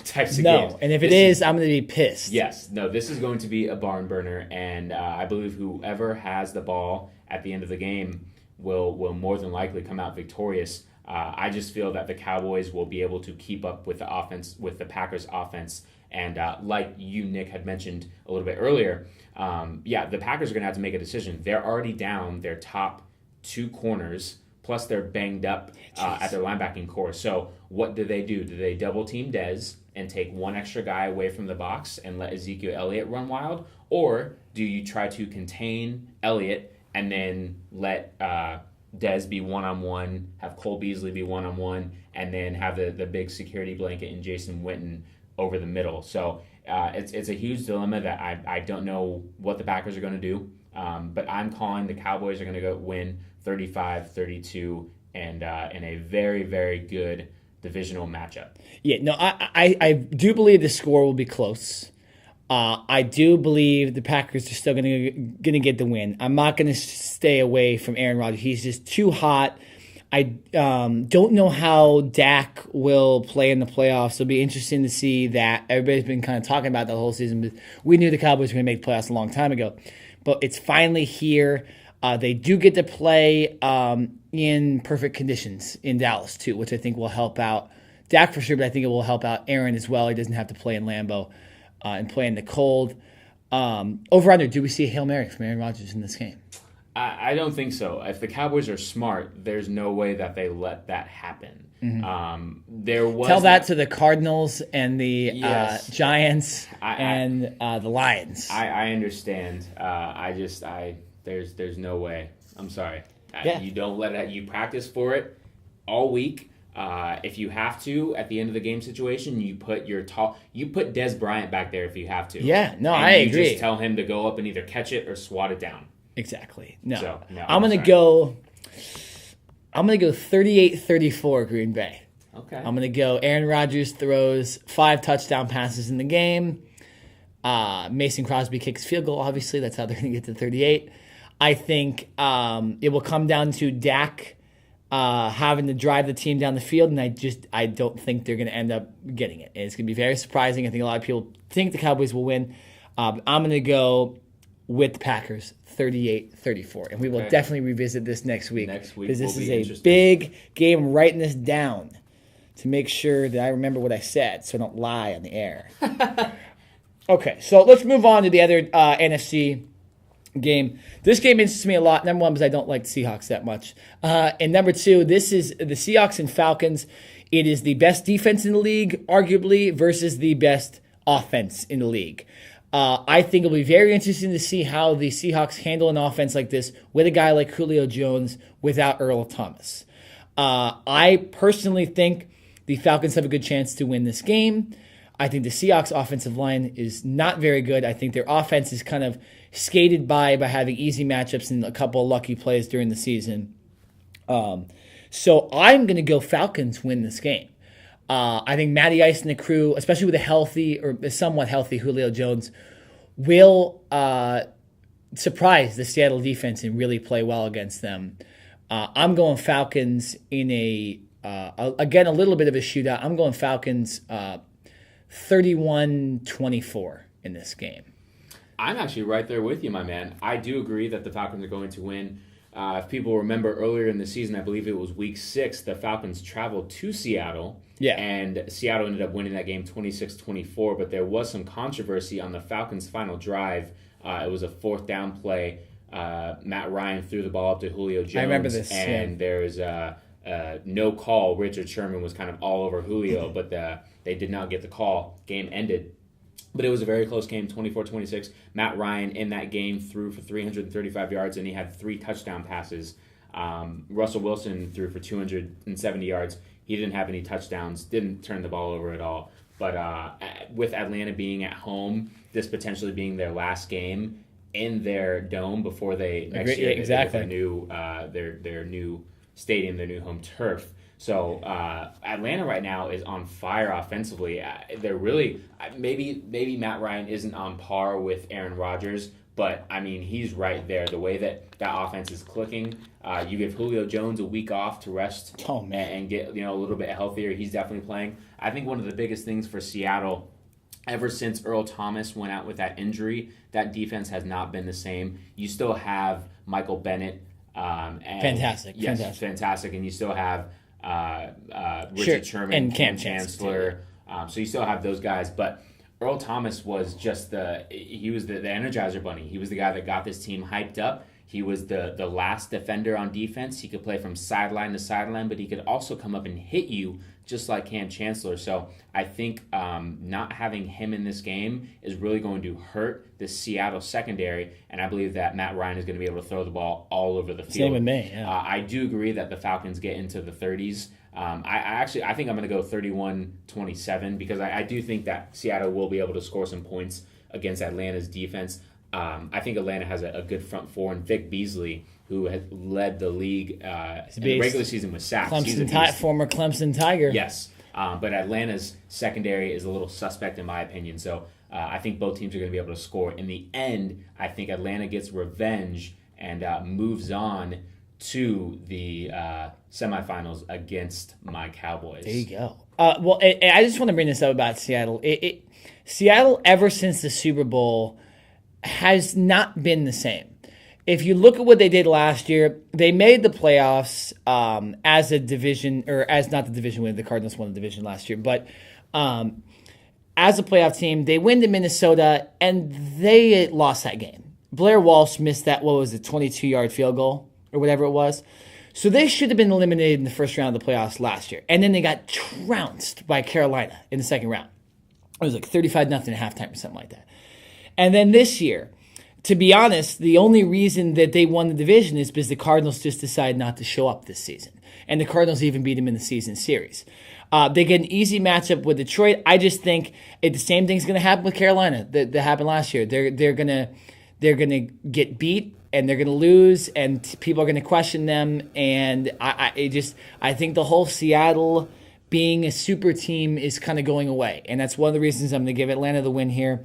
types of games. No, and if it is, I'm going to be pissed. Yes, no, this is going to be a barn burner, and I believe whoever has the ball at the end of the game will more than likely come out victorious. I just feel that the Cowboys will be able to keep up with the offense, with the Packers' offense, and like you, Nick, had mentioned a little bit earlier, the Packers are going to have to make a decision. They're already down their top 2 corners, plus they're banged up at their linebacking core. So what do? Do they double team Dez and take one extra guy away from the box and let Ezekiel Elliott run wild? Or do you try to contain Elliott and then let Dez be one-on-one, have Cole Beasley be one-on-one, and then have the big security blanket in Jason Witten over the middle? So it's a huge dilemma that I don't know what the Packers are going to do, but I'm calling the Cowboys are going to go win 35-32 and in a very, very good divisional matchup. Yeah, no, I do believe the score will be close. I do believe the Packers are still going to get the win. I'm not going to stay away from Aaron Rodgers. He's just too hot. I don't know how Dak will play in the playoffs. It'll be interesting to see that. Everybody's been kind of talking about the whole season, but we knew the Cowboys were going to make the playoffs a long time ago. But it's finally here. They do get to play in perfect conditions in Dallas, too, which I think will help out Dak for sure, but I think it will help out Aaron as well. He doesn't have to play in Lambeau and play in the cold. Over under, do we see a Hail Mary from Aaron Rodgers in this game? I don't think so. If the Cowboys are smart, there's no way that they let that happen. Mm-hmm. Tell that to the Cardinals and the Giants and the Lions. I understand. There's no way. I'm sorry. You don't let it. You practice for it all week. If you have to, at the end of the game situation, you put Dez Bryant back there if you have to. Yeah, no, I agree. You just tell him to go up and either catch it or swat it down. Exactly. No. So, I'm gonna go 38-34 Green Bay. Okay. I'm gonna go Aaron Rodgers throws 5 touchdown passes in the game. Mason Crosby kicks field goal, obviously. That's how they're gonna get to 38. I think it will come down to Dak having to drive the team down the field, and I don't think they're going to end up getting it. And it's going to be very surprising. I think a lot of people think the Cowboys will win. I'm going to go with the Packers, 38-34. And we will definitely revisit this next week. Because this is a big game. I'm writing this down to make sure that I remember what I said so I don't lie on the air. Okay, so let's move on to the other NFC game. This game interests me a lot. Number one, because I don't like the Seahawks that much. And number two, this is the Seahawks and Falcons. It is the best defense in the league, arguably, versus the best offense in the league. I think it'll be very interesting to see how the Seahawks handle an offense like this with a guy like Julio Jones without Earl Thomas. I personally think the Falcons have a good chance to win this game. I think the Seahawks offensive line is not very good. I think their offense is kind of skated by having easy matchups and a couple of lucky plays during the season. So I'm going to go Falcons win this game. I think Matty Ice and the crew, especially with a healthy or somewhat healthy Julio Jones, will surprise the Seattle defense and really play well against them. I'm going Falcons in again, a little bit of a shootout. I'm going Falcons 31-24 in this game. I'm actually right there with you, my man. I do agree that the Falcons are going to win. If people remember earlier in the season, I believe it was week 6, the Falcons traveled to Seattle. Yeah. And Seattle ended up winning that game 26-24, but there was some controversy on the Falcons' final drive. It was a 4th down play. Matt Ryan threw the ball up to Julio Jones. I remember this. And there's no call. Richard Sherman was kind of all over Julio, but they did not get the call. Game ended. But it was a very close game, 24-26. Matt Ryan in that game threw for 335 yards, and he had 3 touchdown passes. Russell Wilson threw for 270 yards. He didn't have any touchdowns, didn't turn the ball over at all. But with Atlanta being at home, this potentially being their last game in their dome before they next year exactly. with their new stadium, their new home turf. So Atlanta right now is on fire offensively. They're really maybe Matt Ryan isn't on par with Aaron Rodgers, but I mean he's right there. The way that offense is clicking, you give Julio Jones a week off to rest and get a little bit healthier. He's definitely playing. I think one of the biggest things for Seattle, ever since Earl Thomas went out with that injury, that defense has not been the same. You still have Michael Bennett. Fantastic. And you still have Richard Sherman and Cam Chancellor. So you still have those guys. But Earl Thomas was just he was the Energizer Bunny. He was the guy that got this team hyped up. He was the last defender on defense. He could play from sideline to sideline, but he could also come up and hit you just like Cam Chancellor. So I think not having him in this game is really going to hurt the Seattle secondary, and I believe that Matt Ryan is going to be able to throw the ball all over the field. Same with me, yeah. I do agree that the Falcons get into the 30s. I think I'm going to go 31-27 because I do think that Seattle will be able to score some points against Atlanta's defense. I think Atlanta has a good front four, and Vic Beasley, who has led the league in the regular season with sacks. Former Clemson Tiger. Yes, but Atlanta's secondary is a little suspect in my opinion. So I think both teams are going to be able to score. In the end, I think Atlanta gets revenge and moves on to the semifinals against my Cowboys. There you go. Well, I just want to bring this up about Seattle. Seattle, ever since the Super Bowl, has not been the same. If you look at what they did last year, they made the playoffs as a division, or as not the division win. The Cardinals won the division last year, but as a playoff team, they win to Minnesota, and they lost that game. Blair Walsh missed that, 22-yard field goal, or whatever it was. So they should have been eliminated in the first round of the playoffs last year. And then they got trounced by Carolina in the second round. It was like 35-0 at halftime or something like that. And then this year, to be honest, the only reason that they won the division is because the Cardinals just decided not to show up this season. And the Cardinals even beat them in the season series. They get an easy matchup with Detroit. I just think the same thing's going to happen with Carolina that happened last year. They're gonna get beat and they're gonna lose, and people are gonna question them. And I think the whole Seattle being a super team is kind of going away, and that's one of the reasons I'm gonna give Atlanta the win here.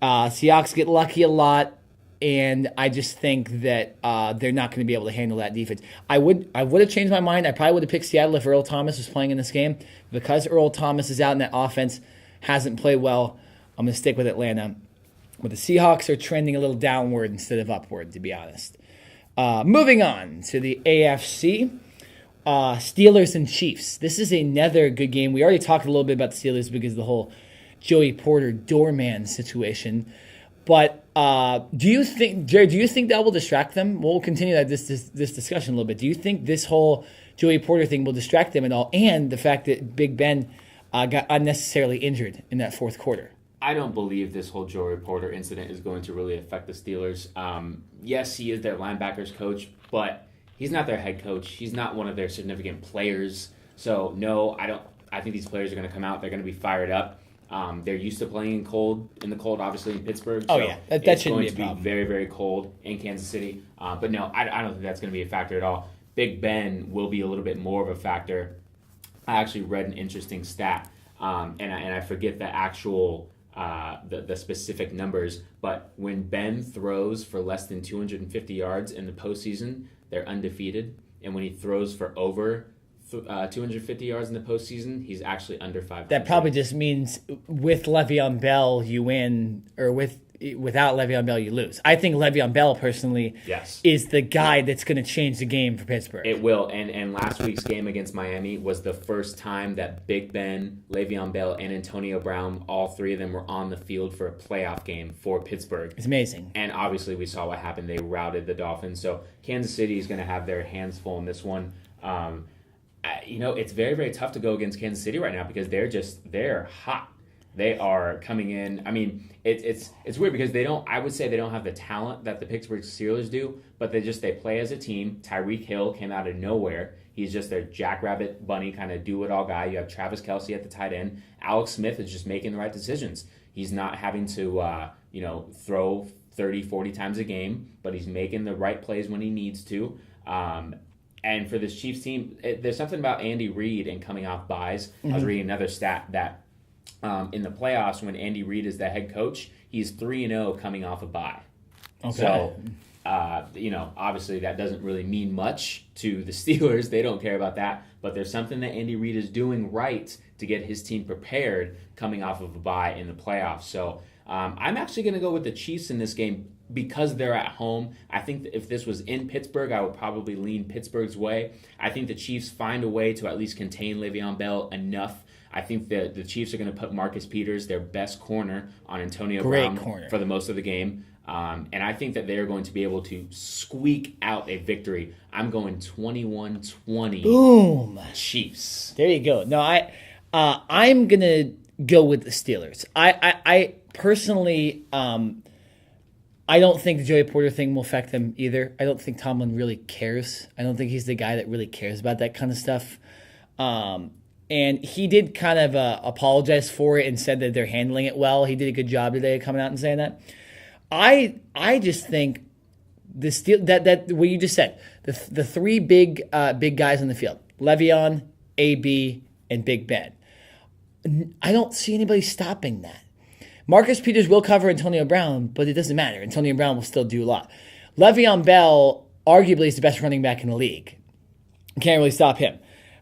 Seahawks get lucky a lot, and I just think that they're not going to be able to handle that defense. I would have changed my mind. I probably would have picked Seattle if Earl Thomas was playing in this game. Because Earl Thomas is out and that offense hasn't played well, I'm going to stick with Atlanta. But the Seahawks are trending a little downward instead of upward, to be honest. Moving on to the AFC. Steelers and Chiefs. This is another good game. We already talked a little bit about the Steelers because of the whole Joey Porter doorman situation. But do you think, Jared, that will distract them? We'll continue this discussion a little bit. Do you think this whole Joey Porter thing will distract them at all? And the fact that Big Ben got unnecessarily injured in that fourth quarter? I don't believe this whole Joey Porter incident is going to really affect the Steelers. Yes, he is their linebackers coach, but he's not their head coach. He's not one of their significant players. So, no, I don't. I think these players are going to come out. They're going to be fired up. They're used to playing in the cold, obviously, in Pittsburgh. Oh, so yeah. That shouldn't be a problem. It's going to be very, very cold in Kansas City. But, no, I don't think that's going to be a factor at all. Big Ben will be a little bit more of a factor. I actually read an interesting stat, and I forget the actual the specific numbers, but when Ben throws for less than 250 yards in the postseason, they're undefeated. And when he throws for over 250 yards in the postseason, he's actually under 500. That probably just means with Le'Veon Bell you win, or without Le'Veon Bell you lose. I think Le'Veon Bell personally is the guy that's going to change the game for Pittsburgh. It will, and last week's game against Miami was the first time that Big Ben, Le'Veon Bell, and Antonio Brown, all three of them were on the field for a playoff game for Pittsburgh. It's amazing. And obviously we saw what happened. They routed the Dolphins. So Kansas City is going to have their hands full in this one. It's very, very tough to go against Kansas City right now because they're hot. They are coming in. I mean, it's weird because I would say they don't have the talent that the Pittsburgh Steelers do, but they play as a team. Tyreek Hill came out of nowhere. He's just their jackrabbit bunny kind of do-it-all guy. You have Travis Kelce at the tight end. Alex Smith is just making the right decisions. He's not having to throw 30, 40 times a game, but he's making the right plays when he needs to. And for this Chiefs team, there's something about Andy Reid and coming off buys. I was reading another stat that in the playoffs, when Andy Reid is the head coach, he's 3-0 coming off a bye. Okay. So, obviously that doesn't really mean much to the Steelers. They don't care about that. But there's something that Andy Reid is doing right to get his team prepared coming off of a bye in the playoffs. So I'm actually going to go with the Chiefs in this game because they're at home. I think that if this was in Pittsburgh, I would probably lean Pittsburgh's way. I think the Chiefs find a way to at least contain Le'Veon Bell enough. I think that the Chiefs are going to put Marcus Peters, their best corner, on Antonio Brown for the most of the game. And I think that they're going to be able to squeak out a victory. I'm going 21-20. Boom. Chiefs. There you go. No, I'm going to go with the Steelers. I personally, I don't think the Joey Porter thing will affect them either. I don't think Tomlin really cares. I don't think he's the guy that really cares about that kind of stuff. And he did kind of apologize for it and said that they're handling it well. He did a good job today coming out and saying that. I just think that what you just said, the three big guys on the field, Le'Veon, AB, and Big Ben. I don't see anybody stopping that. Marcus Peters will cover Antonio Brown, but it doesn't matter. Antonio Brown will still do a lot. Le'Veon Bell arguably is the best running back in the league. Can't really stop him.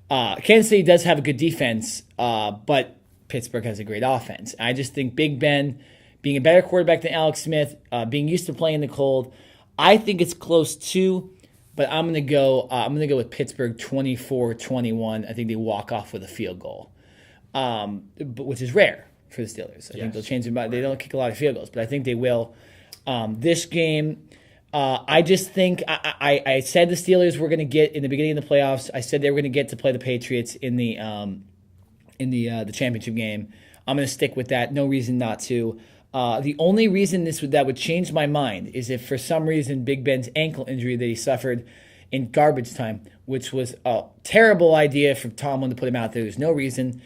Kansas City does have a good defense, but Pittsburgh has a great offense. I just think Big Ben, being a better quarterback than Alex Smith, being used to playing in the cold, I think it's close too. But I'm gonna go with Pittsburgh 24-21. I think they walk off with a field goal, which is rare for the Steelers. I think they'll change their mind. They don't kick a lot of field goals, but I think they will. This game, I just think I said the Steelers were going to get in the beginning of the playoffs. I said they were going to get to play the Patriots in the championship game. I'm going to stick with that. No reason not to. The only reason that would change my mind is if for some reason Big Ben's ankle injury that he suffered in garbage time, which was a terrible idea for Tomlin to put him out there. There's no reason.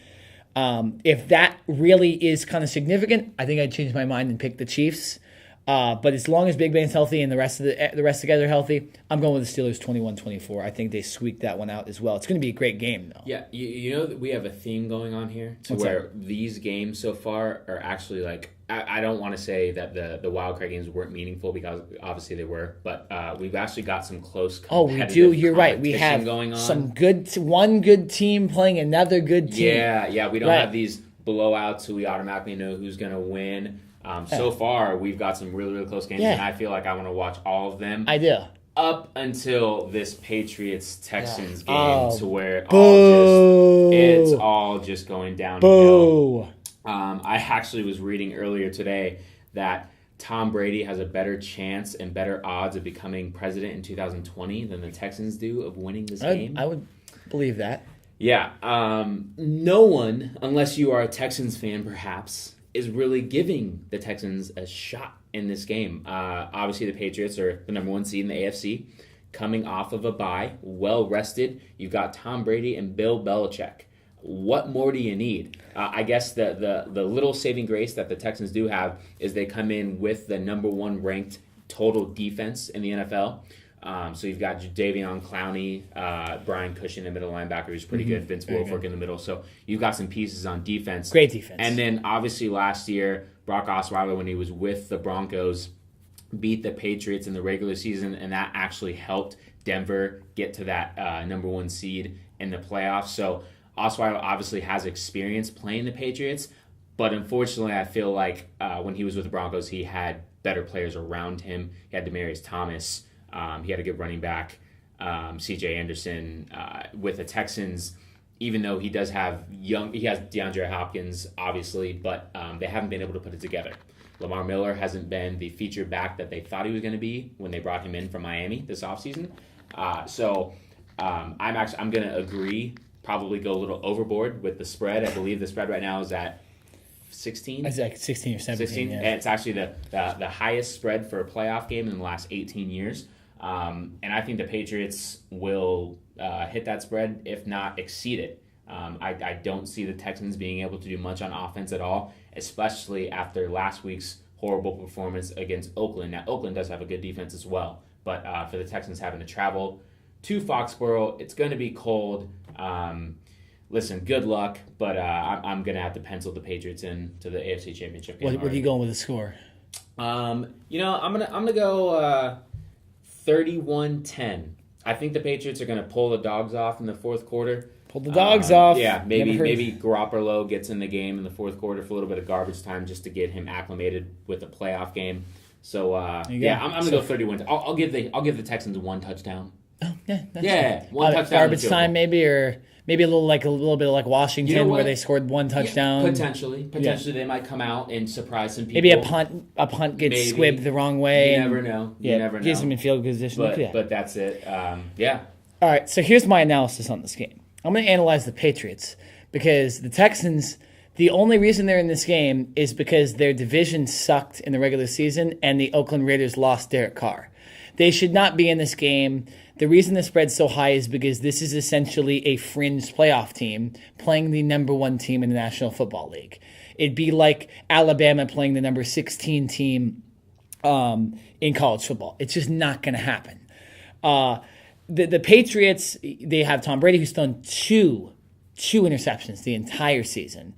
If that really is kind of significant, I think I'd change my mind and pick the Chiefs. But as long as Big Ben's healthy and the rest of the guys are healthy, I'm going with the Steelers 21-24. I think they squeaked that one out as well. It's going to be a great game, though. Yeah, you know that we have a theme going on here where these games so far are actually like, I don't want to say that the wild card games weren't meaningful because obviously they were, but we've actually got some close competitive we do. You're right. We have going on. Some one good team playing another good team. Yeah. We don't have these blowouts who we automatically know who's going to win. So far, we've got some really, really close games, and I feel like I want to watch all of them. I do. Up until this Patriots-Texans game to where it's all just going downhill. I actually was reading earlier today that Tom Brady has a better chance and better odds of becoming president in 2020 than the Texans do of winning this game. I would believe that. Yeah. No one, unless you are a Texans fan perhaps, is really giving the Texans a shot in this game. Obviously, the Patriots are the number one seed in the AFC, coming off of a bye, well-rested. You've got Tom Brady and Bill Belichick. What more do you need? I guess the little saving grace that the Texans do have is they come in with the number one ranked total defense in the NFL. So you've got Jadeveon Clowney, Brian Cushing, the middle linebacker, who's pretty good. Vince Wilfork in the middle. So you've got some pieces on defense. Great defense. And then obviously last year, Brock Osweiler, when he was with the Broncos, beat the Patriots in the regular season, and that actually helped Denver get to that number one seed in the playoffs. So Osweiler obviously has experience playing the Patriots, but unfortunately I feel like when he was with the Broncos, he had better players around him. He had Demaryius Thomas. He had a good running back, C.J. Anderson. With the Texans, even though he has DeAndre Hopkins, obviously, but they haven't been able to put it together. Lamar Miller hasn't been the featured back that they thought he was going to be when they brought him in from Miami this offseason. So I'm going to agree, probably go a little overboard with the spread. I believe the spread right now is at 16? It's like 16 or 17. 16, yeah. And it's actually the highest spread for a playoff game in the last 18 years. And I think the Patriots will hit that spread, if not exceed it. I don't see the Texans being able to do much on offense at all, especially after last week's horrible performance against Oakland. Now, Oakland does have a good defense as well, but for the Texans having to travel to Foxborough. It's going to be cold. Listen, good luck, but I'm going to have to pencil the Patriots in to the AFC Championship game. What are you going with the score? I'm gonna go 31-10. I think the Patriots are gonna pull the dogs off in the fourth quarter. Pull the dogs off. Yeah, maybe Garoppolo gets in the game in the fourth quarter for a little bit of garbage time just to get him acclimated with a playoff game. So I'm gonna go 31. I'll give the Texans one touchdown. Oh yeah, one touchdown. Garbage time maybe, or maybe a little bit like Washington where they scored one touchdown. Yeah, potentially they might come out and surprise some people. Maybe a punt gets squibbed the wrong way. You never know. You never know. Gives them in field position. But that's it. Yeah. All right. So here's my analysis on this game. I'm going to analyze the Patriots because the Texans. The only reason they're in this game is because their division sucked in the regular season and the Oakland Raiders lost Derek Carr. They should not be in this game. The reason the spread's so high is because this is essentially a fringe playoff team playing the number 1 team in the National Football League. It'd be like Alabama playing the number 16 team in college football. It's just not going to happen. The Patriots, they have Tom Brady, who's thrown two interceptions the entire season.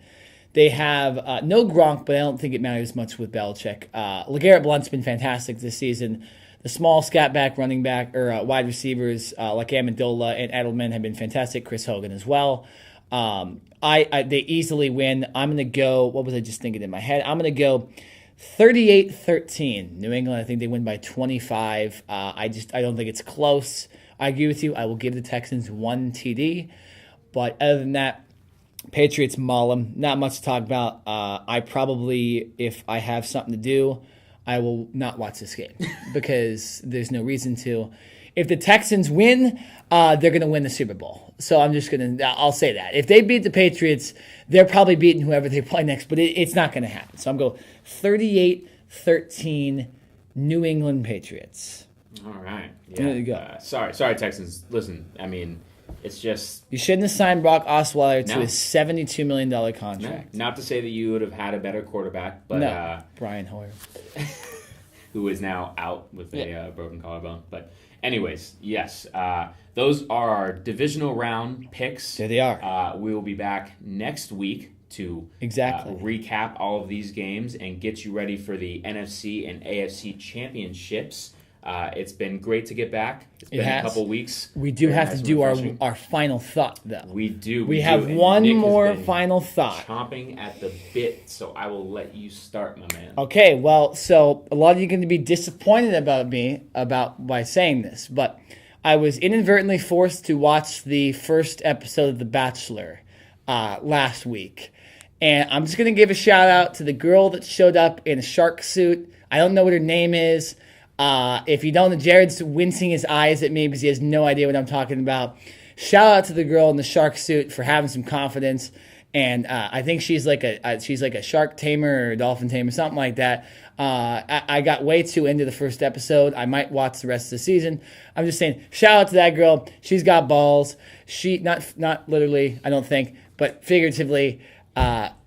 They have no Gronk, but I don't think it matters much with Belichick. LeGarrette Blount's been fantastic this season. The small scat back, running back, or wide receivers like Amendola and Edelman have been fantastic. Chris Hogan as well. They easily win. I'm going to go, what was I just thinking in my head? I'm going to go 38-13. New England, I think they win by 25. I don't think it's close. I agree with you. I will give the Texans 1 TD. But other than that, Patriots maul them. Not much to talk about. I probably, if I have something to do, I will not watch this game because there's no reason to. If the Texans win, they're going to win the Super Bowl. So I'll say that. If they beat the Patriots, they're probably beating whoever they play next, but it's not going to happen. So I'm going 38-13 New England Patriots. All right. Yeah. There you go. Sorry, Texans. Listen, I mean, it's just... You shouldn't have signed Brock Osweiler to a $72 million contract. No, not to say that you would have had a better quarterback, but... Brian Hoyer. Who is now out with a broken collarbone. But anyways, yes, those are our divisional round picks. There they are. We will be back next week to recap all of these games and get you ready for the NFC and AFC championships. It's been great to get back. It's been a couple weeks. We do have to do our final thought, though. We do. We have one more final thought. Chomping at the bit, so I will let you start, my man. Okay, well, so a lot of you are going to be disappointed by saying this, but I was inadvertently forced to watch the first episode of The Bachelor last week. And I'm just going to give a shout out to the girl that showed up in a shark suit. I don't know what her name is. If you don't know, Jared's wincing his eyes at me because he has no idea what I'm talking about. Shout out to the girl in the shark suit for having some confidence. And I think she's like a shark tamer or a dolphin tamer, something like that. I got way too into the first episode. I might watch the rest of the season. I'm just saying, shout out to that girl. She's got balls. She not literally, I don't think, but figuratively.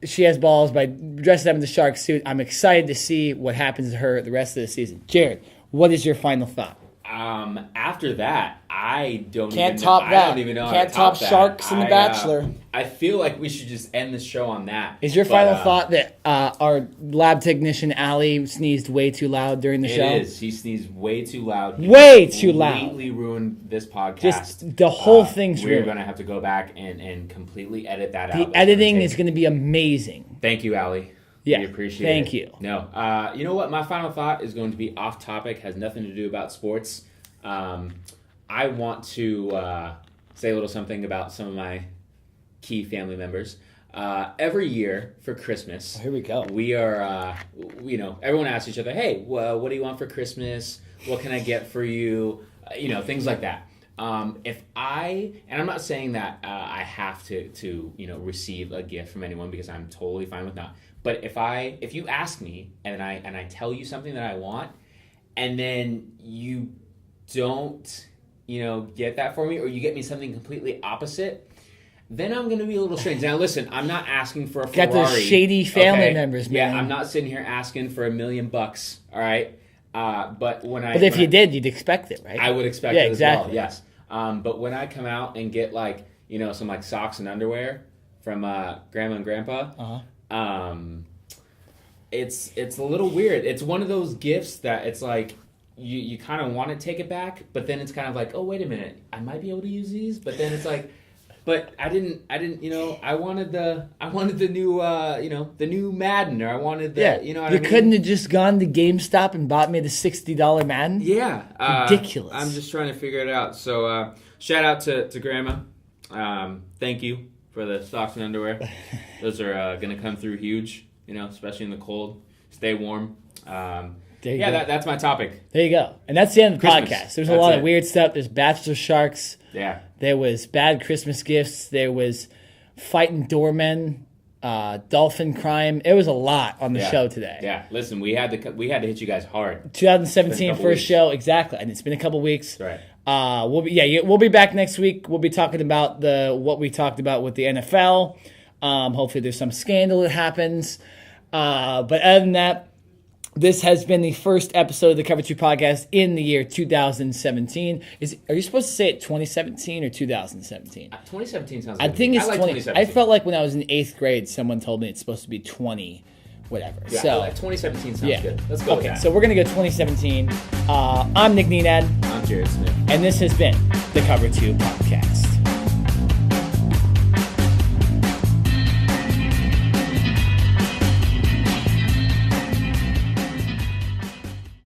She has balls by dressing up in the shark suit. I'm excited to see what happens to her the rest of the season. Jared, what is your final thought? After that, I don't Can't even top know. that. I don't even know Can't how top to top Sharks that. in The Bachelor. I feel like we should just end the show on that. Is your final thought that our lab technician, Allie, sneezed way too loud during the show? It is. He sneezed way too loud. Way too loud. Completely ruined this podcast. Just the whole thing's ruined. We're going to have to go back and completely edit that out. The editing is going to be amazing. Thank you, Allie. Yeah, we appreciate it. Thank you. No, you know what? My final thought is going to be off topic, has nothing to do about sports. I want to say a little something about some of my key family members. Every year for Christmas, here we go. We are, everyone asks each other, "Hey, well, what do you want for Christmas? What can I get for you?" Things like that. And I'm not saying that I have to receive a gift from anyone because I'm totally fine with not. But if you ask me and I tell you something that I want, and then you don't get that for me, or you get me something completely opposite, then I'm going to be a little strange. Now, listen, I'm not asking for a Ferrari. Got those shady family members, man. Yeah, I'm not sitting here asking for $1 million, all right? But if you did, you'd expect it, right? I would expect it as well, yes. But when I come out and get like, you know, some like socks and underwear from Grandma and Grandpa, it's a little weird. It's one of those gifts that it's like you kind of want to take it back, but then it's kind of like, oh, wait a minute, I might be able to use these, but then it's like, but I didn't, you know, I wanted the new, you know, the new Madden, or I wanted the, you know what I mean? You couldn't have just gone to GameStop and bought me the $60 Madden? Yeah. Ridiculous. I'm just trying to figure it out. So, shout out to Grandma. Thank you for the socks and underwear. Those are going to come through huge, you know, especially in the cold. Stay warm. That's my topic. There you go. And that's the end of the Christmas. podcast. There's a lot of weird stuff. There's Bachelor Sharks. Yeah. There was bad Christmas gifts. There was fighting doormen, dolphin crime. It was a lot on the show today. Yeah. Listen, we had to hit you guys hard. 2017 first show, exactly, and it's been a couple weeks. Right. We'll be back next week. We'll be talking about what we talked about with the NFL. Hopefully, there's some scandal that happens. But other than that, this has been the first episode of the Cover 2 podcast in the year 2017. Are you supposed to say it 2017 or 2017? 2017 sounds good. I think it's I like 20. 2017. I felt like when I was in 8th grade, someone told me it's supposed to be 20, whatever. Yeah, so 2017 sounds good. Let's go with that. So we're going to go 2017. I'm Nick Nenad. I'm Jared Smith. And this has been the Cover 2 podcast.